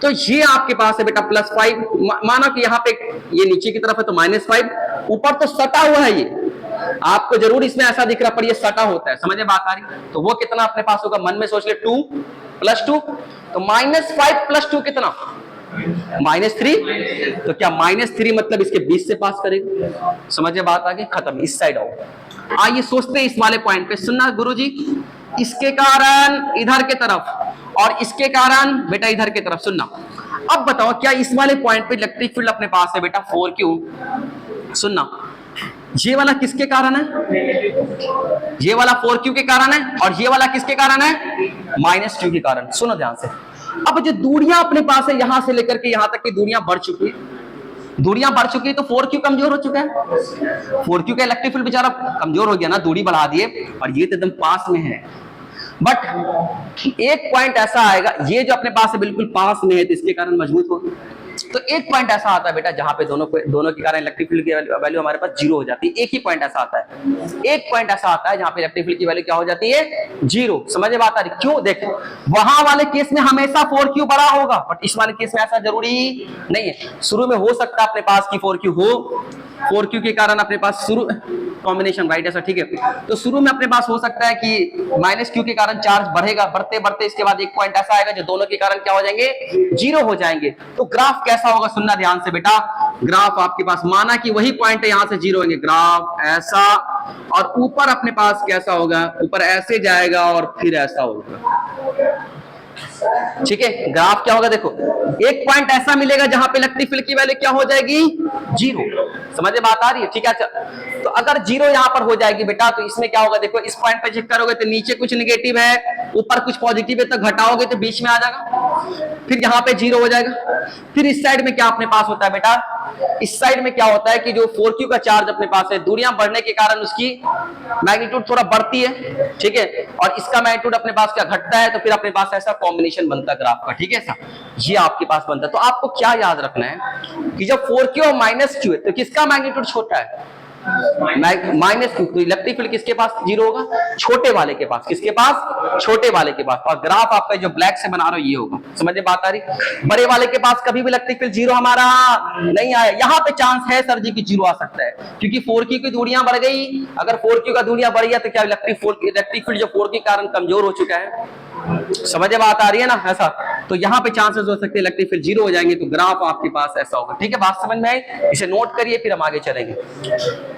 तो ये आपके पास है बेटा +5, माना कि यहाँ पे ये नीचे की तरफ है तो -5, ऊपर तो सटा हुआ है, ये आपको जरूर इसमें ऐसा दिख रहा पर ये सटा होता है। समझे बात आ रही? तो वो कितना अपने पास होगा? मन में सोच ले, 2 + 2, तो -5 + 2 कितना? -3। तो क्या -3 मतलब इसके 20 से पास करेगा? समझे बात आगे? खत्म। इस साइड आओ, आइए सोचते हैं इस वाले पॉइंट पे। सुनना गुरुजी, इसके कारण इधर के तरफ और इसके कारण बेटा इधर के तरफ। सुनना, अब बताओ क्या इस वाले पॉइंट पे इलेक्ट्रिक फील्ड अपने पास है बेटा 4Q। सुनना, ये वाला किसके कारण है? ये वाला 4Q के कारण है, और ये वाला किसके कारण है? -Q के कारण। सुनो ध्यान से, अब जो दूरियां अपने पास है यहां से लेकर के यहां तक की दूरियां बढ़ चुकी है, दूरियां बढ़ चुकी है, तो 4Q कमजोर हो चुका है। 4Q का इलेक्ट्रिक फील्ड बेचारा कमजोर हो गया ना, दूरी बढ़ा दिए, और ये तो एकदम पास में है। बट एक पॉइंट ऐसा आएगा, ये जो अपने पास है बिल्कुल पास में है, तो इसके कारण मजबूत होगी। तो एक पॉइंट ऐसा आता है बेटा जहां पे दोनों के कारण इलेक्ट्रिक फील्ड की वैल्यू हमारे पास जीरो हो जाती है। एक ही पॉइंट ऐसा आता है, एक पॉइंट ऐसा आता है जहां पे इलेक्ट्रिक फील्ड की वैल्यू क्या हो जाती है, जीरो। समझ में बात आ रही? क्यों? देखो वहां वाले केस में हमेशा 4q बड़ा होगा, बट इस वाले केस में ऐसा जरूरी नहीं है। शुरू में हो सकता है अपने पास की 4q हो, 4q के कारण अपने पास शुरू कॉम्बिनेशन राइट ऐसा, ठीक है। तो शुरू में अपने पास हो सकता है कि -q के कारण चार्ज बढ़ेगा, बढ़ते बढ़ते इसके बाद एक पॉइंट ऐसा आएगा जो दोनों के कारण क्या हो जाएंगे, जीरो हो जाएंगे। तो ग्राफ कैसा होगा, सुनना ध्यान से बेटा। ग्राफ आपके पास माना कि वही पॉइंट है, यहां से जीरो होंगे, ग्राफ ऐसा, और ऊपर अपने पास कैसा होगा, ऊपर ऐसे जाएगा और फिर ऐसा होगा, ठीक है। ग्राफ क्या होगा, देखो एक पॉइंट ऐसा मिलेगा जहां पे इलेक्ट्रिक फील्ड की वैल्यू क्या हो जाएगी, जीरो। समझ में बात आ रही है? ठीक है। तो अगर जीरो यहां पर हो जाएगी बेटा, तो इसमें क्या होगा, देखो इस पॉइंट पे चेक करोगे तो नीचे कुछ नेगेटिव है, ऊपर कुछ पॉजिटिव है, तो घटाओगे तो बीच में आ जाएगा, फिर यहां पे जीरो हो जाएगा। फिर इस साइड में क्या अपने पास होता है बेटा, इस साइड में क्या होता है कि जो 4q का चार्ज अपने पास है, दूरियां बढ़ने के कारण उसकी मैग्नीट्यूड थोड़ा बढ़ती है, ठीक है, और इसका मैग्नीट्यूड अपने पास क्या घटता है, तो फिर अपने पास ऐसा कॉम्बिनेशन बनता है ग्राफ का, ठीक है। ऐसा ये आपके पास बनता है। तो आपको क्या याद रखना है कि जब 4q और -q है तो किसका मैग्नीट्यूड छोटा है, -q। तो इलेक्ट्रिक फील्ड किसके पास जीरो होगा, छोटे वाले के पास। किसके पास, छोटे वाले के पास। और ग्राफ आपका जो ब्लैक से बना रहा हो ये होगा। समझ में बात आ रही? बड़े वाले के पास कभी भी इलेक्ट्रिक फील्ड जीरो हमारा नहीं आया। यहाँ पे चांस है सर जी की जीरो आ सकता है, क्योंकि 4q की दूरियां बढ़ गई। अगर 4q का दूरियां बढ़ गया तो क्या इलेक्ट्रिक फील्ड जो 4q के कारण कमजोर हो चुका है, समझ में बात आ रही है ना, ऐसा। तो यहाँ पे चांसेस हो सकते हैं इलेक्ट्रिक फील्ड जीरो हो जाएंगे। तो ग्राफ आपके पास ऐसा होगा, ठीक है। बात समझ में आई? इसे नोट करिए, फिर हम आगे चलेंगे।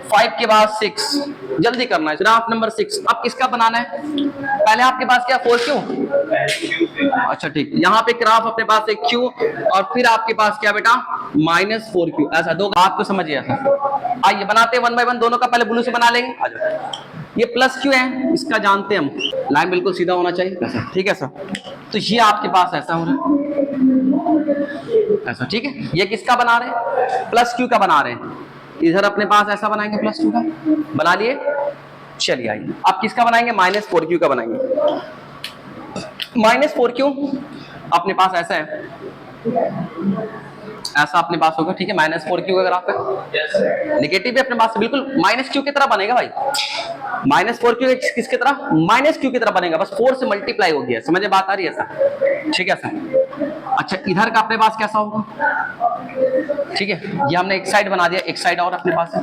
5 के बाद 6 जल्दी करना है। ग्राफ नंबर 6 अब किसका बनाना है, पहले आपके पास क्या 4q, अच्छा ठीक। यहाँ पे ग्राफ अपने पास एक q और फिर आपके पास क्या बेटा -4q, ऐसा दो ग्राफ को समझिए ऐसा। आइए बनाते हैं 1 बाय 1, दोनों का पहले ब्लू से बना लेंगे। आ जाओ। ये +q है, इसका जानते हैं हम, लाइन बिल्कुल सीधा होना चाहिए ऐसा, ठीक है सर। तो ये आपके पास ऐसा हो रहा है ऐसा, ठीक है। ये किसका बना रहे हैं, +q का बना रहे हैं। इधर अपने पास ऐसा बनाएंगे +q का, बना लिए। चलिए आइए अब किसका बनाएंगे, -4q का बनाएंगे। -4q अपने पास ऐसा है, ऐसा अपने पास होगा, ठीक है। -4q का ग्राफ है, नेगेटिव है अपने पास, बिल्कुल -q की तरह बनेगा भाई। -4q किसकी तरह, -q की तरह बनेगा, बस 4 से मल्टीप्लाई हो गया। समझे बात आ रही है ऐसा, ठीक है सर। अच्छा इधर का अपने पास कैसा होगा, ठीक है। ये हमने एक साइड बना दिया, एक साइड और अपने पास है,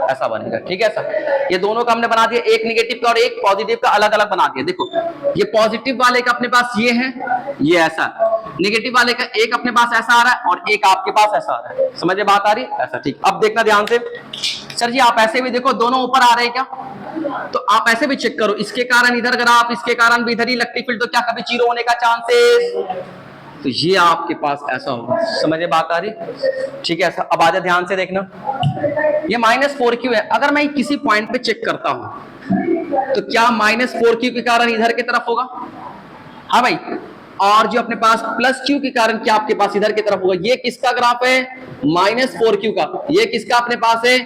ऐसा बनेगा, ठीक है सर। ये दोनों का हमने बना दिया, एक नेगेटिव का और एक पॉजिटिव का अलग अलग बना दिया। देखो ये पॉजिटिव वाले का अपने पास ये है, ये ऐसा, नेगेटिव वाले का एक अपने पास ऐसा आ रहा है और एक आपके पास ऐसा आ रहा है। समझे बात आ रही है ऐसा, ठीक। अब देखना ध्यान से सर जी, आप ऐसे भी देखो दोनों ऊपर आ रहे हैं क्या, तो आप ऐसे भी चेक करो, इसके कारण इधर ग्राफ, इसके कारण भी इधर ही इलेक्ट्रिक फील्ड, तो क्या कभी जीरो होने का चांसेस, तो ये आपके पास ऐसा होगा। समझे बात आ रही, ठीक है। ऐसा अब आजा ध्यान से देखना, ये -4q है। अगर मैं किसी पॉइंट पे चेक करता हूं तो क्या -4q के कारण इधर की तरफ होगा, हाँ भाई, और जो अपने पास +q के कारण क्या आपके पास इधर की तरफ होगा। ये किसका ग्राफ है, -4q का, ये किसका अपने पास है,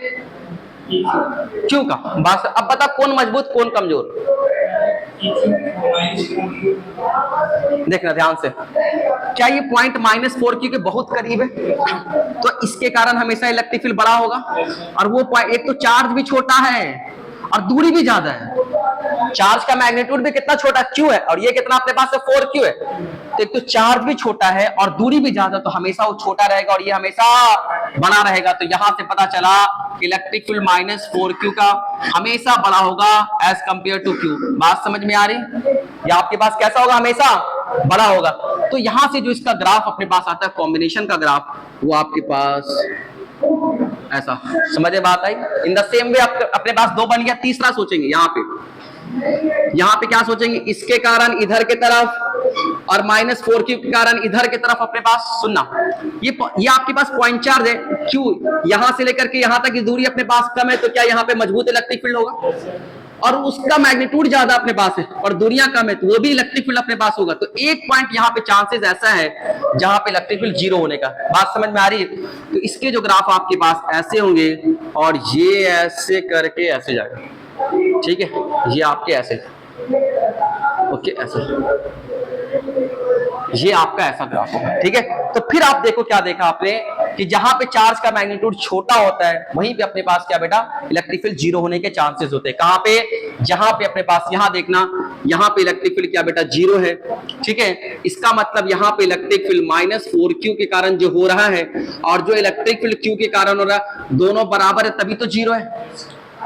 q का। बस अब बता कौन मजबूत कौन कमजोर, देखना ध्यान से। क्या ये पॉइंट -4q के बहुत करीब है, तो इसके कारण हमेशा इलेक्ट्रिक फील्ड बड़ा होगा। और वो पॉइंट, एक तो चार्ज भी छोटा है और दूरी भी ज्यादा है, चार्ज का मैग्नीट्यूड भी कितना छोटा q है, और ये कितना अपने पास है 4q है। तो एक तो चार्ज भी छोटा है और दूरी भी ज्यादा, तो हमेशा वो छोटा रहेगा और ये हमेशा बड़ा रहेगा। तो यहां से पता चला कि इलेक्ट्रिक फील्ड -4q का हमेशा बड़ा होगा एज कंपेयर टू q। बात समझ में आ रही, ये आपके पास कैसा होगा, हमेशा बड़ा होगा। तो यहां से जो इसका ग्राफ अपने पास आता है, कॉम्बिनेशन का ग्राफ, वो आपके पास ऐसा। समझे बात आई? इन द सेम वे अपने पास दो बन गया, तीसरा सोचेंगे यहाँ पे क्या सोचेंगे, इसके कारण इधर के तरफ और -4q के कारण इधर के तरफ अपने पास। सुनना, ये आपके पास पॉइंट चार्ज है q, यहां से लेकर के यहां तक की दूरी अपने पास कम है, तो क्या यहाँ पे मजबूत इलेक्ट्रिक फील्ड होगा, और उसका मैग्नीट्यूड ज्यादा अपने पास है और दूरियां कम है, तो वो भी इलेक्ट्रिक फील्ड अपने पास होगा। तो एक पॉइंट यहाँ पे चांसेस ऐसा है जहां पे इलेक्ट्रिक फील्ड जीरो होने का। बात समझ में आ रही है? तो इसके जो ग्राफ आपके पास ऐसे होंगे और ये ऐसे करके ऐसे जाएगा, ठीक है। ये आपके ऐसे, ओके ऐसे, ये आपका ऐसा ग्राफ होगा, ठीक है। तो फिर आप देखो क्या देखा आपने कि जहां पे चार्ज का मैग्नीट्यूड छोटा होता है वहीं पे अपने पास क्या बेटा इलेक्ट्रिक फील्ड जीरो होने के चांसेस होते हैं। कहां पे, जहां पे अपने पास, यहां देखना, यहां पे इलेक्ट्रिक फील्ड क्या बेटा जीरो है, ठीक है। इसका मतलब यहां पे इलेक्ट्रिक फील्ड -4q के कारण जो हो रहा है और जो इलेक्ट्रिक फील्ड q के कारण हो रहा है दोनों बराबर है, तभी तो जीरो है।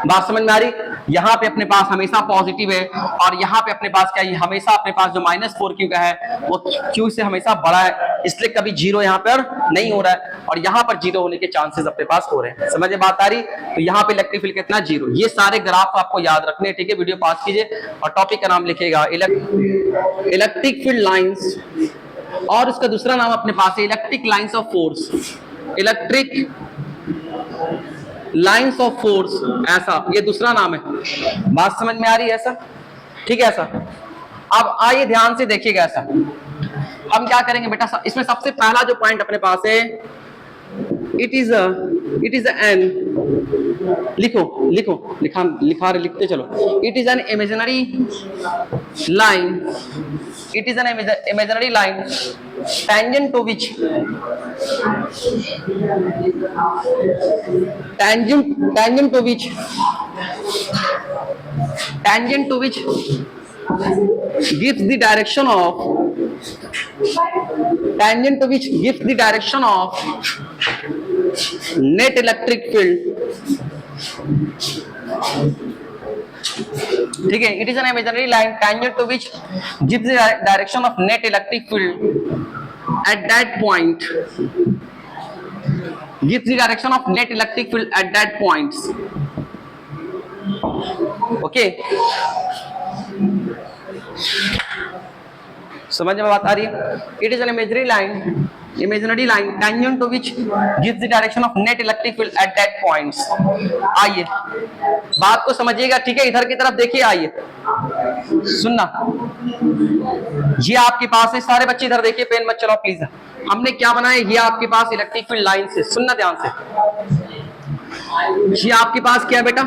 बात समझ में आ रही? यहाँ पे अपने पास हमेशा पॉजिटिव है और यहाँ पे अपने पास क्या है, हमेशा अपने पास जो -4q का है वो q से हमेशा बड़ा है, इसलिए कभी जीरो यहाँ पर नहीं हो रहा है और यहाँ पर जीरो होने के चांसेस अपने पास हो रहे हैं। समझ में बात आ रही? तो यहाँ पे इलेक्ट्रिक फील्ड कितना, जीरो। ये सारे ग्राफ आपको याद रखने, ठीक है। वीडियो पास कीजिए और टॉपिक का नाम लिखिएगा इलेक्ट्रिक फील्ड लाइन्स, और उसका दूसरा नाम अपने पास है electric lines of force, electric lines of force, ऐसा ये दूसरा नाम है। बात समझ में आ रही है ऐसा, ठीक है ऐसा। अब आइए ध्यान से देखिएगा ऐसा, हम क्या करेंगे बेटा, इसमें सबसे पहला जो पॉइंट अपने पास है इट इज एन, लिखते चलो, it is an imaginary line, it is an imaginary line tangent to which gives the direction of net electric field, ठीक है। It is an imaginary line tangent to which gives the direction of net electric field at that point, gives the direction of net electric field at that points, okay। समझ में बात आ रही है? It is an imaginary line tangent to which gives the direction of net electric field at that points। आइए बात को समझिएगा, ठीक है। इधर की तरफ देखिए, आइए सुनना, ये आपके पास है, सारे बच्चे इधर देखिए, पेन मत चलाओ प्लीज। हमने क्या बनाया, ये आपके पास इलेक्ट्रिक फील्ड लाइन से, सुनना ध्यान से, ये आपके पास क्या है बेटा,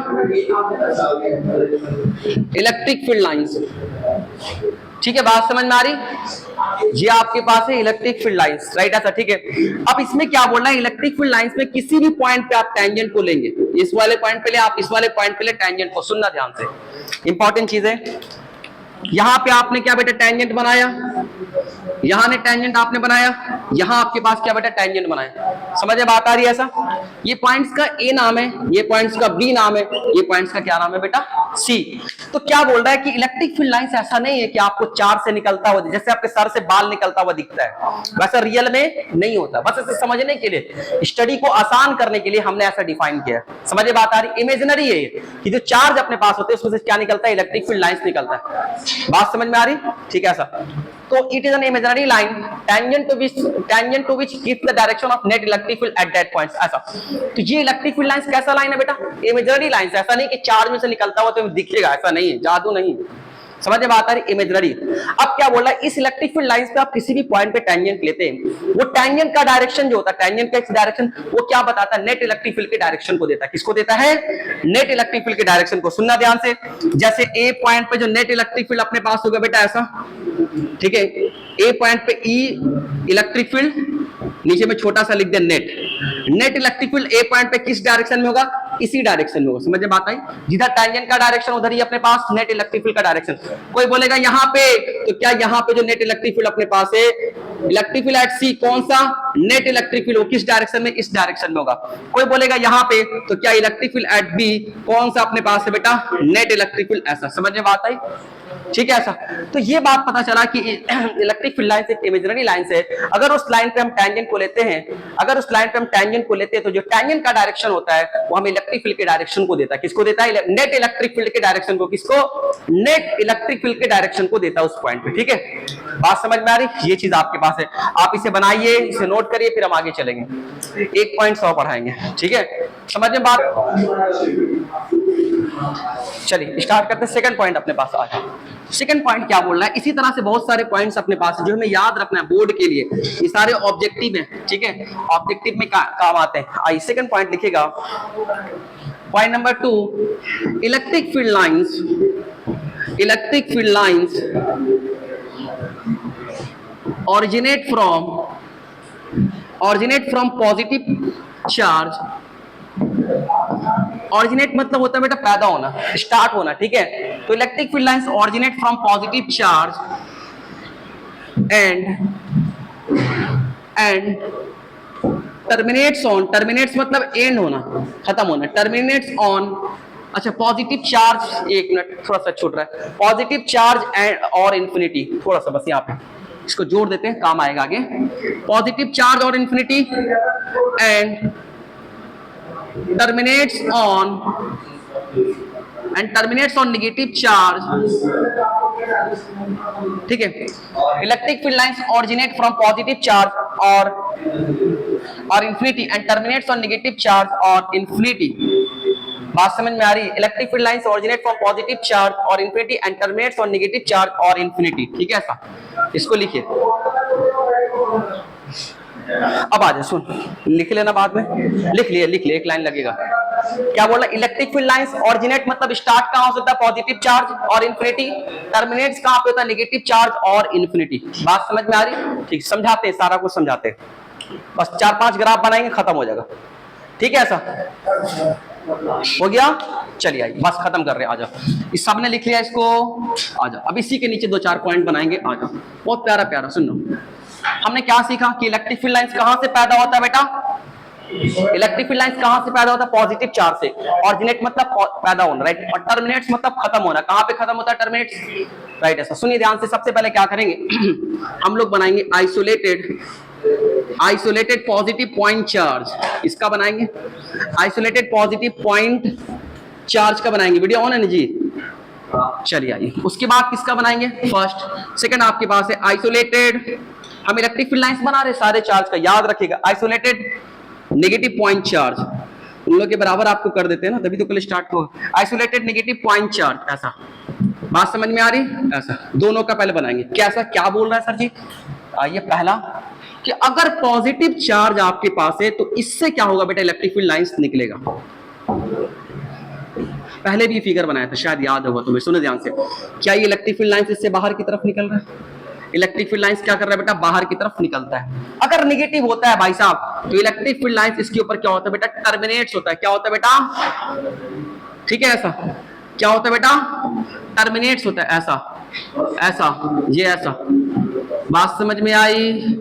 इलेक्ट्रिक फील्ड लाइंस, ठीक है। बात समझ में आ रही? ये आपके पास है इलेक्ट्रिक फील्ड लाइंस, राइट, ऐसा, ठीक है। अब इसमें क्या बोलना है, इलेक्ट्रिक फील्ड लाइंस में किसी भी पॉइंट पे आप टेंजेंट को लेंगे, इस वाले पॉइंट पे ले, आप इस वाले पॉइंट पे ले टेंजेंट को, सुनना ध्यान से, इंपॉर्टेंट चीज है। यहां पे आपने क्या बेटा टेंजेंट बनाया, यहां ने टेंजेंट आपने बनाया, यहां आपके पास क्या बेटा टेंजेंट बनाया, समझ में बात आ रही है ऐसा। ये पॉइंट्स का ए नाम है, ये पॉइंट्स का बी नाम है, ये पॉइंट्स का क्या नाम है बेटा, सी। तो क्या बोल रहा है कि इलेक्ट्रिक फील्ड लाइंस ऐसा नहीं है कि आपको चार्ज से निकलता हुआ, जैसे आपके सर से बाल निकलता हुआ दिखता है, वैसा रियल में नहीं होता। बस इसे समझने के लिए, स्टडी को आसान करने के लिए हमने ऐसा डिफाइन किया, समझ में बात आ रही? इमेजिनरी है कि जो चार्ज अपने पास होते हैं उसमें से क्या निकलता है, इलेक्ट्रिक फील्ड लाइंस निकलता है। बात समझ में आ रही? ठीक है ऐसा। तो it is an imaginary line tangent to which gives the direction of net electric field at that point, ऐसा। तो ये इलेक्ट्रिक फील्ड लाइंस कैसा लाइन है बेटा, इमेजिनरी लाइन, ऐसा नहीं कि चार्ज में से निकलता हुआ तो दिखेगा, ऐसा नहीं है, जादू नहीं, समझ में बात आ रही? इमेजिनरी। अब क्या बोल रहा है, इस इलेक्ट्रिक फील्ड लाइंस पे आप किसी भी पॉइंट पे टेंजेंट लेते हैं, वो टेंजेंट का डायरेक्शन जो होता है, टेंजेंट का डायरेक्शन वो क्या बताता है, नेट इलेक्ट्रिक फील्ड के डायरेक्शन को देता है। किसको देता है? नेट इलेक्ट्रिक फील्ड के डायरेक्शन को। सुनना ध्यान से, जैसे ए पॉइंट पे जो नेट इलेक्ट्रिक फील्ड अपने पास होगा बेटा ऐसा, ठीक है। ए पॉइंट पे ई इलेक्ट्रिक फील्ड, नीचे में छोटा सा लिख दे नेट इलेक्ट्रिक फील्ड ए पॉइंट पे किस डायरेक्शन में होगा, इसी डायरेक्शन में होगा। समझ में बात आई? जिधर टेंजेंट का डायरेक्शन उधर ही अपने पास नेट इलेक्ट्रिक फील्ड का डायरेक्शन। कोई बोलेगा यहाँ पे, तो क्या यहाँ पे जो नेट इलेक्ट्रिक फील्ड अपने पास है, इलेक्ट्रिक फील्ड एट सी, कौन सा, नेट इलेक्ट्रिक फील्ड, वो किस डायरेक्शन में, इस डायरेक्शन में होगा। कोई बोलेगा यहाँ पे, तो क्या इलेक्ट्रिक फील्ड एट बी, कौन सा अपने पास है बेटा, नेट इलेक्ट्रिक फील्ड, ऐसा। समझ में बात आई? ठीक है ऐसा। तो ये बात पता चला कि इलेक्ट्रिक फील्ड लाइन एक इमेजिनरी लाइन है। अगर उस लाइन पे हम टेंजेंट को लेते हैं, तो जो टेंजेंट का डायरेक्शन होता है वो हम इलेक्ट्रिक फील्ड के डायरेक्शन को देता है। किसको देता है? नेट इलेक्ट्रिक फील्ड के डायरेक्शन को। किसको? नेट इलेक्ट्रिक फील्ड के डायरेक्शन को देता है उस पॉइंट पे। ठीक है, बात समझ में आ रही? ये चीज आपके पास है, आप इसे बनाइए, इसे नोट करिए, फिर हम आगे चलेंगे। 1.100 पढ़ाएंगे। ठीक है, समझ में बात? चलिए स्टार्ट करते हैं। सेकंड पॉइंट अपने पास आ जाए। सेकंड पॉइंट क्या बोल रहा है? इसी तरह से बहुत सारे पॉइंट्स अपने पास जो हमें याद रखना है बोर्ड के लिए, ये सारे ऑब्जेक्टिव हैं। ठीक है, ऑब्जेक्टिव में काम आते हैं। आइए सेकंड पॉइंट लिखिएगा, point number 2, electric field lines originate from positive charge, originate मतलब होता है बेटा पैदा होना, स्टार्ट होना, ठीक है। तो electric field lines originate from positive charge and terminates on, terminates मतलब एंड होना, खत्म होना, टर्मिनेट्स ऑन, अच्छा पॉजिटिव चार्ज, एक मिनट थोड़ा सा छूट रहा है, पॉजिटिव चार्ज एंड और इंफिनिटी, थोड़ा सा बस यहाँ पे इसको जोड़ देते हैं, काम आएगा आगे, पॉजिटिव चार्ज और infinity and terminates on negative charge, ठीक है। Electric field lines originate from positive charge और infinity and terminates on negative charge और इंफिनिटी। बात समझ में आ रही है? Electric field lines originate from positive charge और infinity and terminates on negative charge और इंफिनिटी, ठीक है। ऐसा इसको लिखिए। अब आ जाए, सुन लिख लेना, बाद में लिख लिए, एक लाइन लगेगा। क्या बोला? इलेक्ट्रिक फील्ड लाइंस ऑरिजिनेट मतलब स्टार्ट कहां से होता है? पॉजिटिव चार्ज और इंफिनिटी। टर्मिनेट्स कहां पे होता है? नेगेटिव चार्ज और इंफिनिटी। बात समझ में आ रही? ठीक, समझाते हैं, सारा कुछ समझाते हैं, बस 4-5 ग्राफ बनाएंगे, खत्म हो जाएगा, ठीक है। ऐसा हो गया, चलिए आइए, बस खत्म कर रहे हैं, आ जाओ। इस सब ने लिख लिया इसको, आ जाओ। अब इसी के नीचे 2-4 पॉइंट बनाएंगे, आ जाओ। बहुत प्यारा प्यारा, सुन लो। हमने क्या सीखा कि इलेक्ट्रिक फील्ड लाइंस कहां से पैदा होता है बेटा? इलेक्ट्रिक फील्ड लाइंस कहां से पैदा होता है? पॉजिटिव चार्ज से। ऑरिजिनेट मतलब पैदा होना, राइट, और टर्मिनेट्स मतलब खत्म होना। कहां पे खत्म होता है? Terminates, right. ऐसा सुनिए ध्यान से, सबसे पहले क्या करेंगे हम लोग बनाएंगे आइसोलेटेड पॉजिटिव पॉइंट चार्ज, इसका बनाएंगे। आइसोलेटेड पॉजिटिव पॉइंट चार्ज का बनाएंगे, वीडियो ऑन है ना जी? चलिए आइए, उसके बाद किसका बनाएंगे? फर्स्ट सेकंड आपके पास है आइसोलेटेड, हम इलेक्ट्रिक फील्ड लाइंस बना रहे सारे चार्ज का, याद रखिएगा। आइसोलेटेड नेगेटिव पॉइंट चार्ज, उन लोग के बराबर आपको कर देते हैं ना, तभी तो कल स्टार्ट होगा। आइसोलेटेड नेगेटिव पॉइंट चार्ज, ऐसा। बात समझ में आ रही? ऐसा दोनों का पहले बनाएंगे। कैसा, क्या बोल रहा है सर जी? आइए, पहला कि अगर पॉजिटिव चार्ज आपके पास है तो इससे क्या होगा बेटा? इलेक्ट्रिक फील्ड लाइंस निकलेगा। पहले भी फिगर बनाया था, शायद याद होगा तुम्हें, सुनो ध्यान से। क्या ये इलेक्ट्रिक फील्ड लाइंस इससे बाहर की तरफ निकल रहा है? इलेक्ट्रिक फील्ड लाइंस क्या कर रहा है बेटा? बाहर की तरफ निकलता है। अगर नेगेटिव होता है भाई साहब, तो इलेक्ट्रिक फील्ड लाइंस इसके ऊपर क्या होता है बेटा? टर्मिनेट्स होता है। क्या होता है बेटा? ठीक है, ऐसा क्या होता है बेटा? टर्मिनेट्स होता है, ऐसा, ये ऐसा। बात समझ में आई?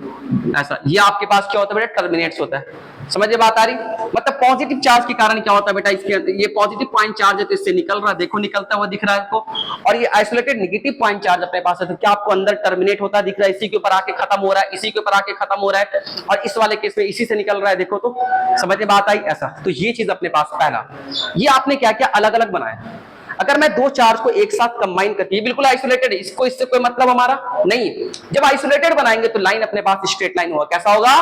ऐसा, ये आपके पास क्या होता है बेटा? टर्मिनेट्स होता है। समझ में बात आ रही? मतलब पॉजिटिव चार्ज के कारण क्या होता है बेटा? इसके अंदर ये पॉजिटिव पॉइंट चार्ज है तो इससे निकल रहा है, देखो निकलता हुआ दिख रहा है आपको। और ये आइसोलेटेड नेगेटिव पॉइंट चार्ज अपने पास है तो क्या आपको अंदर टर्मिनेट होता दिख रहा है? इसी के ऊपर आके खत्म हो रहा है, इसी के ऊपर आके खत्म हो रहा है, और इस वाले केस में इसी से निकल रहा है, देखो तो। समझ में बात आई? ऐसा, तो ये चीज अपने पास पहला। ये आपने क्या क्या अलग अलग बनाया। अगर मैं दो चार्ज को एक साथ कंबाइन करती है, बिल्कुल आइसोलेटेड है, इसको इससे कोई मतलब हमारा नहीं है। जब आइसोलेटेड बनाएंगे तो लाइन अपने पास स्ट्रेट लाइन होगा। कैसा होगा?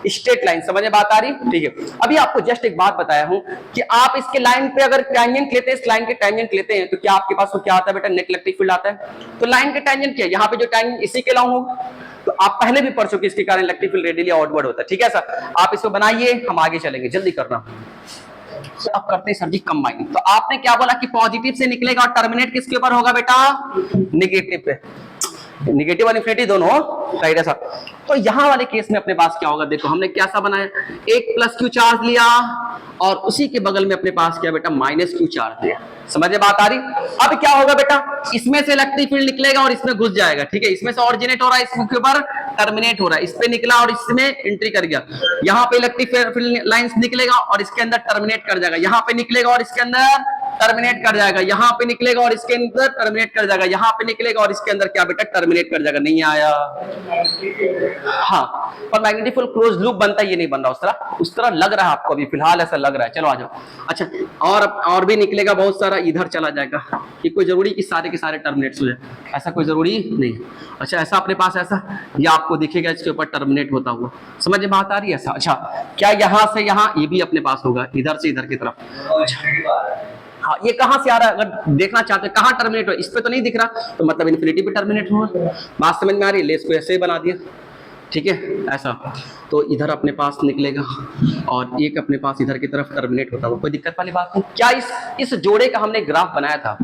Straight line. समझ में बात आ रही? ठीक है। अभी आपको जस्ट एक बात बताया हूं कि आप इसके लाइन पे अगर टेंजेंट लेते हैं, इस लाइन के टेंजेंट लेते हैं, तो क्या आपके पास क्या आता है बेटा? नेट इलेक्ट्रिक फील्ड आता है। तो लाइन के टेंजेंट क्या है? यहाँ पे जो टेंजेंट इसी के अलाउ होगा, तो आप पहले भी पढ़ चुके, इसके कारण इलेक्ट्रिक फील्ड रेडियली आउटवर्ड होता है। ठीक है सर, आप इसको बनाइए, हम आगे चलेंगे, जल्दी करना। अब करते हैं सर जी कंबाइन। तो आपने क्या बोला कि पॉजिटिव से निकलेगा और टर्मिनेट किसके ऊपर होगा बेटा? नेगेटिव पे। नेगेटिव और इन्फिनिटी दोनों, राइट है सर। तो यहां वाले केस में अपने पास क्या होगा? देखो हमने कैसा बनाया, एक प्लस क्यू चार्ज लिया और उसी के बगल में अपने पास क्या बेटा? माइनस क्यू चार्ज लिया। समझे बात आ रही? अब क्या होगा बेटा? इसमें से इलेक्ट्रिक फील्ड निकलेगा और इसमें घुस जाएगा। ठीक है, इसमें से ऑरिजिनेट हो रहा है, इसके ऊपर टर्मिनेट हो रहा है, इस पे निकला और इसमें एंट्री कर गया। यहाँ पे इलेक्ट्रिक फील्ड लाइंस निकलेगा और इसके अंदर टर्मिनेट कर जाएगा, यहाँ पे निकलेगा और इसके अंदर टर्मिनेट कर जाएगा, यहाँ पे निकलेगा और इसके अंदर टर्मिनेट कर जाएगा, यहाँ पे निकलेगा और इसके अंदर क्या बेटा? टर्मिनेट कर जाएगा। नहीं आया? हाँ, पर मैग्नेटिक फील्ड क्लोज लूप बनता है, ये नहीं बन रहा उस तरह लग रहा है आपको, अभी फिलहाल ऐसा लग रहा है। चलो आ जाओ। अच्छा, और भी निकलेगा बहुत सारा, इधर चला जाएगा। ये कोई जरूरी कि सारे के सारे टर्मिनेट्स हो जाए, ऐसा कोई जरूरी नहीं। अच्छा, ऐसा अपने पास ऐसा ये आपको दिखेगा, इसके ऊपर टर्मिनेट होता हुआ। समझ में बात आ रही है? ऐसा। अच्छा, क्या यहाँ से यहाँ ये भी अपने पास होगा, इधर से इधर की तरफ। हाँ, ये कहां से आ रहा है? अगर देखना चाहते हैं कहां टर्मिनेट हो, इस पे तो नहीं दिख रहा, तो मतलब इन्फिनिटी पे टर्मिनेट होगा। बात समझ में आ रही है? लेस को ऐसे ही बना दिया। ठीक है, ऐसा। तो इधर अपने पास निकलेगा और एक अपने पास इधर की तरफ टर्मिनेट होता है, कोई दिक्कत वाली बात नहीं। क्या इस जोड़े का हमने ग्राफ बनाया था,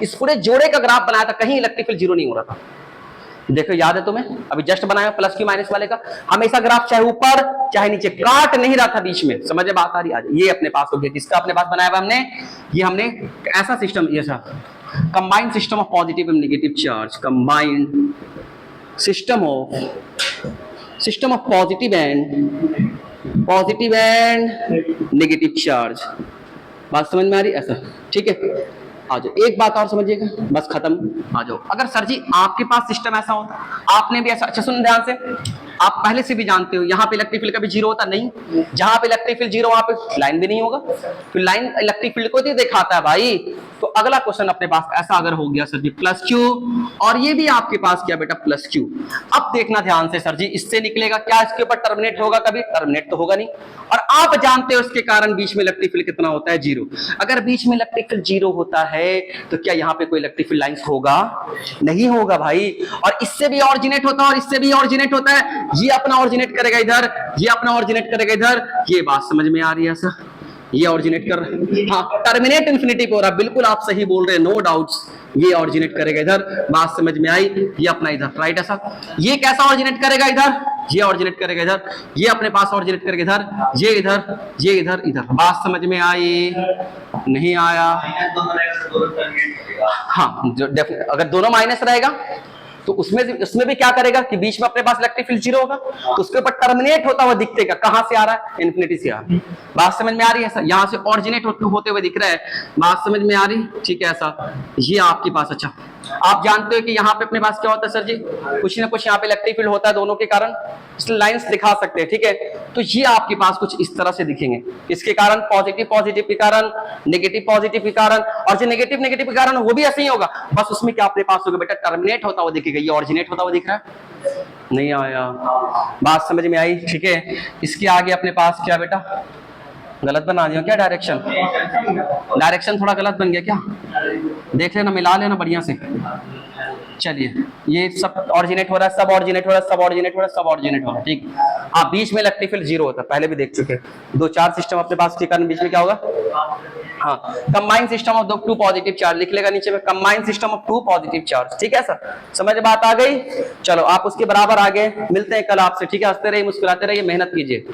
इस पूरे जोड़े का ग्राफ बनाया था, कहीं इलेक्ट्रिक फील्ड जीरो नहीं हो रहा था। देखो याद है तुम्हें, अभी जस्ट बनाया प्लस क्यू माइनस वाले का, हमेशा ग्राफ चाहे ऊपर चाहे नीचे काट नहीं रहा था बीच में, समझ में बात आ रही है? ये अपने पास हो गया, किसका अपने पास बनाया हुआ हमने, ये हमने ऐसा सिस्टम, ये सा combined system of positive and negative charge, combined system of positive and negative charge. बात समझ में आ रही है? ऐसा ठीक है। आ जाओ, एक बात और समझिएगा, बस खत्म। आ जाओ, अगर सर जी आपके पास सिस्टम ऐसा होता, आपने भी ऐसा, अच्छा सुन ध्यान से, आप पहले से भी जानते हो यहाँ पे इलेक्ट्रिक फील्ड कभी जीरो होता नहीं, जहां पे इलेक्ट्रिक फील्ड जीरो वहां पे लाइन भी नहीं होगा, फिर लाइन इलेक्ट्रिक फील्ड को दिखाता है भाई। तो अगला क्वेश्चन अपने पास ऐसा अगर हो गया सर जी प्लस क्यू, और ये भी आपके पास क्या बेटा प्लस क्यू, अब देखना ध्यान से सर जी, इससे निकलेगा क्या, इसके ऊपर टर्मिनेट होगा कभी, टर्मिनेट तो होगा नहीं, और आप जानते हो इसके कारण बीच में इलेक्ट्रिक फील्ड कितना होता है, जीरो। अगर बीच में इलेक्ट्रिक फील्ड जीरो होता है तो क्या यहाँ पे कोई इलेक्ट्रिक फील्ड लाइंस होगा, नहीं होगा भाई। और इससे भी ऑरिजिनेट होता है और इससे भी ऑरिजिनेट होता है, ये अपना ऑरिजिनेट करेगा इधर, ये अपना ऑरिजिनेट करेगा इधर, ये बात समझ में आ रही है सर, ये ऑरिजिनेट कर, हाँ टर्मिनेट इन्फिनिटी पे हो रहा है, बिल्कुल आप सही बोल रहे हैं, नो डाउट्स, ये ऑरिजिनेट करेगा इधर, बात समझ में आई, ये अपना इधर राइट ऐसा, ये कैसा ऑरिजिनेट करेगा इधर, ये ऑरिजिनेट करेगा इधर, ये अपने पास ऑरिजिनेट करेगा इधर, ये इधर, ये इधर इधर, बात समझ में आई, नहीं आया? हाँ जो अगर दोनों माइनस रहेगा तो उसमें भी क्या करेगा कि बीच में अपने पास इलेक्ट्रिक फील्ड जीरो होगा, तो उसके ऊपर टर्मिनेट होता हुआ दिखेगा, कहां से आ रहा है, इन्फिनिटी से आ रहा है। बात समझ में आ रही है सर, यहां से ऑरिजिनेट होते हुए दिख रहा है, बात समझ में आ रही, ठीक है ऐसा, ये आपके पास, अच्छा आप जानते हो कि यहाँ पे अपने पास क्या होता है सर जी, कुछ ना कुछ यहाँ पे इलेक्ट्रिक फील्ड होता है दोनों के कारण, इसलिए लाइंस दिखा सकते हैं, ठीक है। तो ये आपके पास कुछ इस तरह से दिखेंगे, इसके कारण पॉजिटिव पॉजिटिव के कारण, नेगेटिव पॉजिटिव के कारण, और जो नेगेटिव नेगेटिव के कारण वो भी ऐसे ही होगा, बस उसमें क्या अपने पास होगा बेटा, टर्मिनेट होता हुआ दिखेगा, ये ऑरिजिनेट होता हुआ दिख रहा है, नहीं आया? बात समझ में आई, ठीक है। इसके आगे अपने पास क्या बेटा, गलत बना दिया क्या डायरेक्शन, डायरेक्शन थोड़ा गलत बन गया क्या, देख लेना, मिला लेना बढ़िया से। चलिए ये सब ऑरिजिनेट हो रहा है, सब ऑरिजिनेट हो रहा है, सब ऑरिजिनेट हो रहा है, सब ऑरिजिनेट हो रहा है, ठीक। हाँ बीच में इलेक्ट्रिक फील्ड जीरो होता है, पहले भी देख चुके हैं, दो चार सिस्टम अपने पास के कारण बीच में क्या होगा, हाँ combined system of two positive charge लिख लेगा नीचे में, combined system of two positive charge, ठीक है सर, समझ बात आ गई। चलो आप उसके बराबर आगे मिलते हैं कल आपसे, ठीक है, हंसते रहिए, मुस्कुराते रहिए, मेहनत कीजिए।